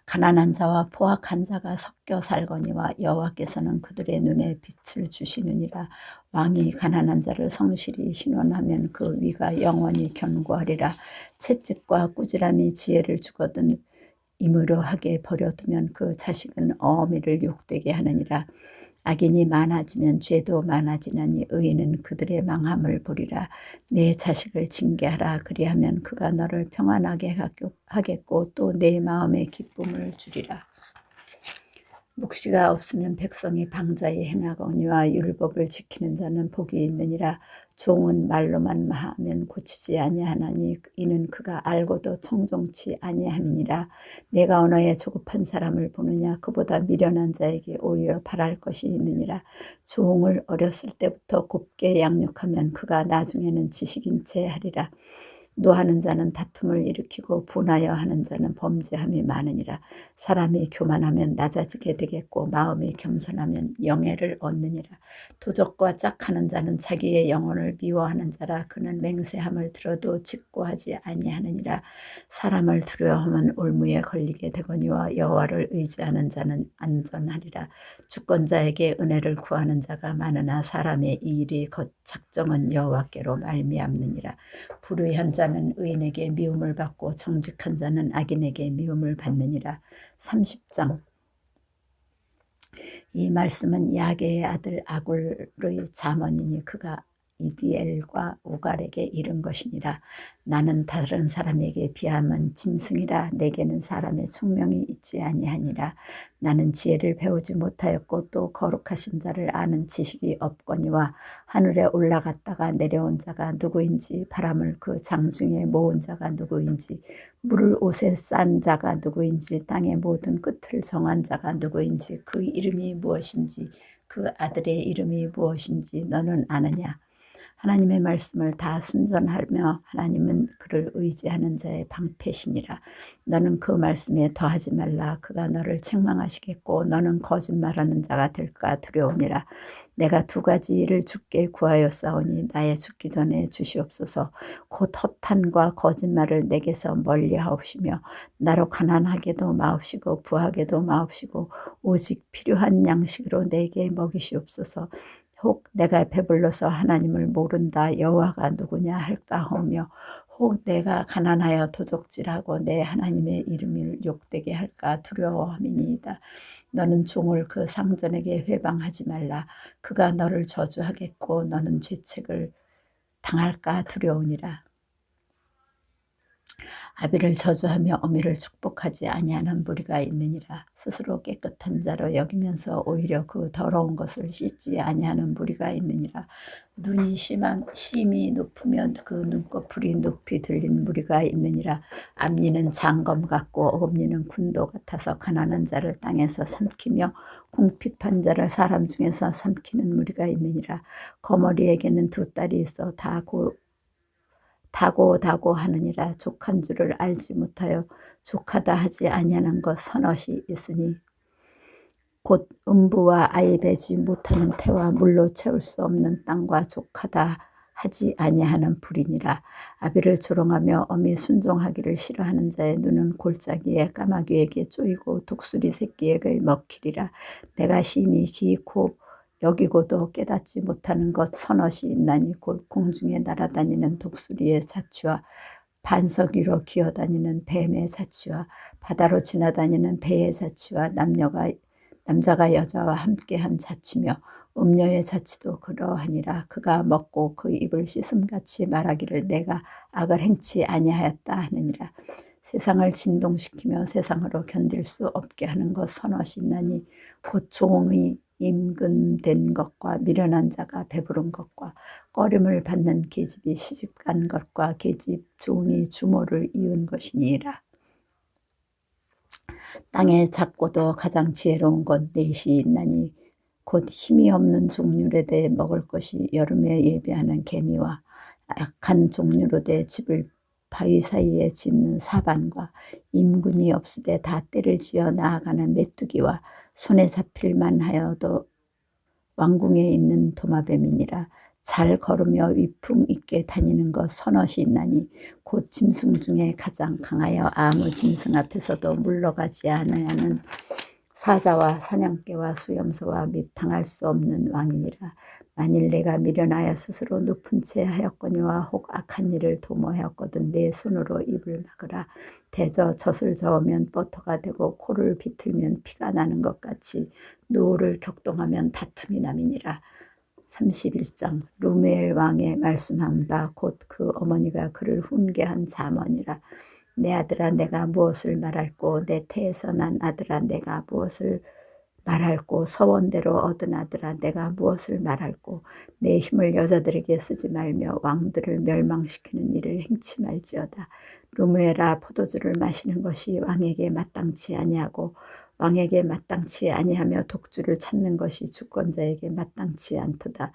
가난한 자와 포악한 자가 섞여 살거니와 여호와께서는 그들의 눈에 빛을 주시느니라. 왕이 가난한 자를 성실히 신원하면 그 위가 영원히 견고하리라. 채찍과 꾸지람이 지혜를 주거든 임의로 하게 버려두면 그 자식은 어미를 욕되게 하느니라. 악인이 많아지면 죄도 많아지나니 의인은 그들의 망함을 보리라. 내 자식을 징계하라. 그리하면 그가 너를 평안하게 하겠고 또 내 마음에 기쁨을 주리라. 묵시가 없으면 백성이 방자히 행하거니와 율법을 지키는 자는 복이 있느니라. 종은 말로만 하면 고치지 아니하나니 이는 그가 알고도 청종치 아니함이니라. 내가 언어에 조급한 사람을 보느냐. 그보다 미련한 자에게 오히려 바랄 것이 있느니라. 종을 어렸을 때부터 곱게 양육하면 그가 나중에는 지식인 채 하리라. 노하는 자는 다툼을 일으키고 분하여 하는 자는 범죄함이 많으니라. 사람이 교만하면 낮아지게 되겠고 마음이 겸손하면 영예를 얻느니라. 도적과 짝하는 자는 자기의 영혼을 미워하는 자라. 그는 맹세함을 들어도 직고하지 아니하느니라. 사람을 두려워하면 올무에 걸리게 되거니와 여호와를 의지하는 자는 안전하리라. 주권자에게 은혜를 구하는 자가 많으나 사람의 이 일이 작정은 여호와께로 말미암느니라. 불의한 자는 의인에게 미움을 받고 정직한 자는 악인에게 미움을 받느니라. 30장. 이 말씀은 야게의 아들 아굴의 잠언이니 그가 이디엘과 우갈에게 이른 것이니라. 나는 다른 사람에게 비하면 짐승이라. 내게는 사람의 총명이 있지 아니하니라. 나는 지혜를 배우지 못하였고 또 거룩하신 자를 아는 지식이 없거니와 하늘에 올라갔다가 내려온 자가 누구인지 바람을 그 장중에 모은 자가 누구인지 물을 옷에 싼 자가 누구인지 땅의 모든 끝을 정한 자가 누구인지 그 이름이 무엇인지 그 아들의 이름이 무엇인지 너는 아느냐. 하나님의 말씀을 다 순전하며 하나님은 그를 의지하는 자의 방패시니라. 너는 그 말씀에 더하지 말라. 그가 너를 책망하시겠고 너는 거짓말하는 자가 될까 두려우니라. 내가 두 가지 일을 주께 구하였사오니 나의 죽기 전에 주시옵소서. 곧 허탄과 거짓말을 내게서 멀리하옵시며 나로 가난하게도 마옵시고 부하게도 마옵시고 오직 필요한 양식으로 내게 먹이시옵소서. 혹 내가 배불러서 하나님을 모른다 여호와가 누구냐 할까 하며 혹 내가 가난하여 도적질하고 내 하나님의 이름을 욕되게 할까 두려워함이니이다. 너는 종을 그 상전에게 회방하지 말라. 그가 너를 저주하겠고 너는 죄책을 당할까 두려우니라. 아비를 저주하며 어미를 축복하지 아니하는 무리가 있느니라. 스스로 깨끗한 자로 여기면서 오히려 그 더러운 것을 씻지 아니하는 무리가 있느니라. 눈이 심히 높으면 그 눈꺼풀이 높이 들린 무리가 있느니라. 앞니는 장검 같고 어금니는 군도 같아서 가난한 자를 땅에서 삼키며 궁핍한 자를 사람 중에서 삼키는 무리가 있느니라. 거머리에게는 두 딸이 있어 다고 하느니라. 족한 줄을 알지 못하여 족하다 하지 아니하는 것 서넛이 있으니 곧 음부와 아이 배지 못하는 태와 물로 채울 수 없는 땅과 족하다 하지 아니하는 불이니라. 아비를 조롱하며 어미 순종하기를 싫어하는 자의 눈은 골짜기에 까마귀에게 쪼이고 독수리 새끼에게 먹히리라. 내가 심히 기코 여기고도 깨닫지 못하는 것 서넛이 있나니 곧 공중에 날아다니는 독수리의 자취와 반석 위로 기어다니는 뱀의 자취와 바다로 지나다니는 배의 자취와 남자가 여자와 함께한 자취며 음녀의 자취도 그러하니라. 그가 먹고 그 입을 씻음같이 말하기를 내가 악을 행치 아니하였다 하느니라. 세상을 진동시키며 세상으로 견딜 수 없게 하는 것 서넛이 있나니 곧 종의 임금된 것과 미련한 자가 배부른 것과 꺼림을 받는 계집이 시집간 것과 계집 종이 주모를 이은 것이니라. 땅에 작고도 가장 지혜로운 것 넷이 있나니 곧 힘이 없는 종류에 대해 먹을 것이 여름에 예배하는 개미와 약한 종류로 대 집을 바위 사이에 짓는 사반과 임군이 없으되 다 떼를 지어 나아가는 메뚜기와 손에 잡힐만 하여도 왕궁에 있는 도마뱀이니라. 잘 걸으며 위풍 있게 다니는 것 서넛이 있나니 곧 짐승 중에 가장 강하여 아무 짐승 앞에서도 물러가지 않아야하는 사자와 사냥개와 수염소와 및 당할 수 없는 왕이니라. 만일 내가 미련하여 스스로 높은 채 하였거니와 혹 악한 일을 도모하였거든 내 손으로 입을 막으라. 대저 젖을 저으면 버터가 되고 코를 비틀면 피가 나는 것 같이 노를 격동하면 다툼이 남이니라. 31장 루멜 왕의 말씀한 바 곧 그 어머니가 그를 훈계한 자문이라. 내 아들아 내가 무엇을 말할꼬 내 태에서 난 아들아 내가 무엇을 말할꼬 서원대로 얻은 아들아 내가 무엇을 말할꼬 내 힘을 여자들에게 쓰지 말며 왕들을 멸망시키는 일을 행치 말지어다. 루무엘아 포도주를 마시는 것이 왕에게 마땅치 아니하고 왕에게 마땅치 아니하며 독주를 찾는 것이 주권자에게 마땅치 않도다.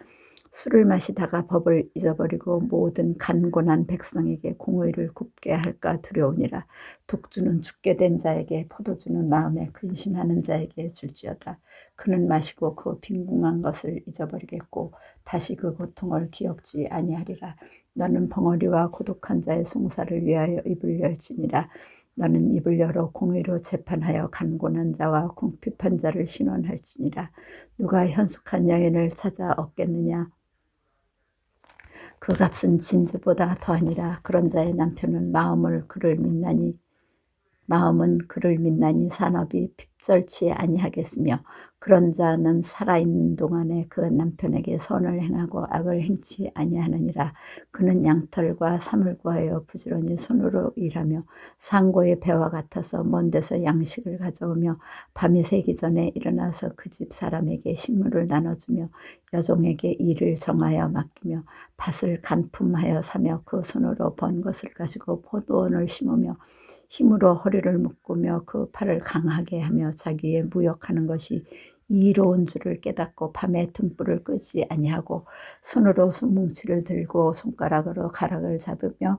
술을 마시다가 법을 잊어버리고 모든 간곤한 백성에게 공의를 굽게 할까 두려우니라. 독주는 죽게 된 자에게 포도주는 마음에 근심하는 자에게 줄지어다. 그는 마시고 그 빈궁한 것을 잊어버리겠고 다시 그 고통을 기억지 아니하리라. 너는 벙어리와 고독한 자의 송사를 위하여 입을 열지니라. 너는 입을 열어 공의로 재판하여 간곤한 자와 궁핍한 자를 신원할지니라. 누가 현숙한 여인을 찾아 얻겠느냐. 그 값은 진주보다 더하니라. 그런 자의 남편은 마음은 그를 믿나니 산업이 핍절치 아니하겠으며 그런 자는 살아있는 동안에 그 남편에게 선을 행하고 악을 행치 아니하느니라. 그는 양털과 삼을 구하여 부지런히 손으로 일하며 상고의 배와 같아서 먼 데서 양식을 가져오며 밤이 새기 전에 일어나서 그 집 사람에게 식물을 나눠주며 여종에게 일을 정하여 맡기며 밭을 간품하여 사며 그 손으로 번 것을 가지고 포도원을 심으며 힘으로 허리를 묶으며 그 팔을 강하게 하며 자기의 무역하는 것이 이로운 줄을 깨닫고 밤에 등불을 끄지 아니하고 손으로 뭉치를 들고 손가락으로 가락을 잡으며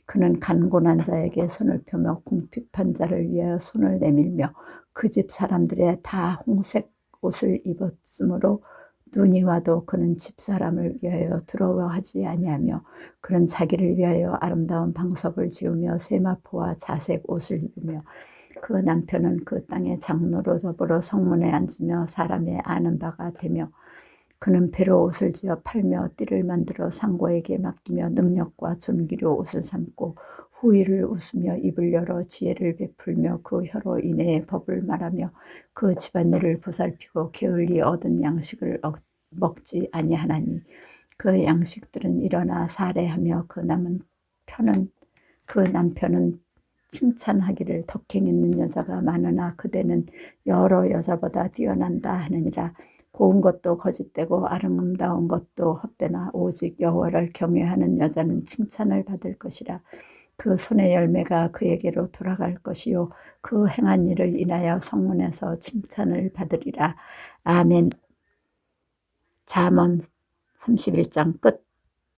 그는 간곤한 자에게 손을 펴며 궁핍한 자를 위하여 손을 내밀며 그 집 사람들의 다 홍색 옷을 입었으므로 눈이 와도 그는 집사람을 위하여 두려워하지 아니하며 그는 자기를 위하여 아름다운 방석을 지으며 세마포와 자색 옷을 입으며 그 남편은 그 땅의 장로로 더불어 성문에 앉으며 사람의 아는 바가 되며 그는 배로 옷을 지어 팔며 띠를 만들어 상고에게 맡기며 능력과 존귀로 옷을 삼고 후일을 웃으며 입을 열어 지혜를 베풀며 그 혀로 인해의 법을 말하며 그 집안일을 보살피고 게을리 얻은 양식을 먹지 아니하나니 그 양식들은 일어나 살해하며 그 남편은 칭찬하기를 덕행 있는 여자가 많으나 그대는 여러 여자보다 뛰어난다 하느니라. 고운 것도 거짓되고 아름다운 것도 헛되나 오직 여호와를 경외하는 여자는 칭찬을 받을 것이라. 그 손의 열매가 그에게로 돌아갈 것이요 그 행한 일을 인하여 성문에서 칭찬을 받으리라. 아멘. 잠언 31장 끝.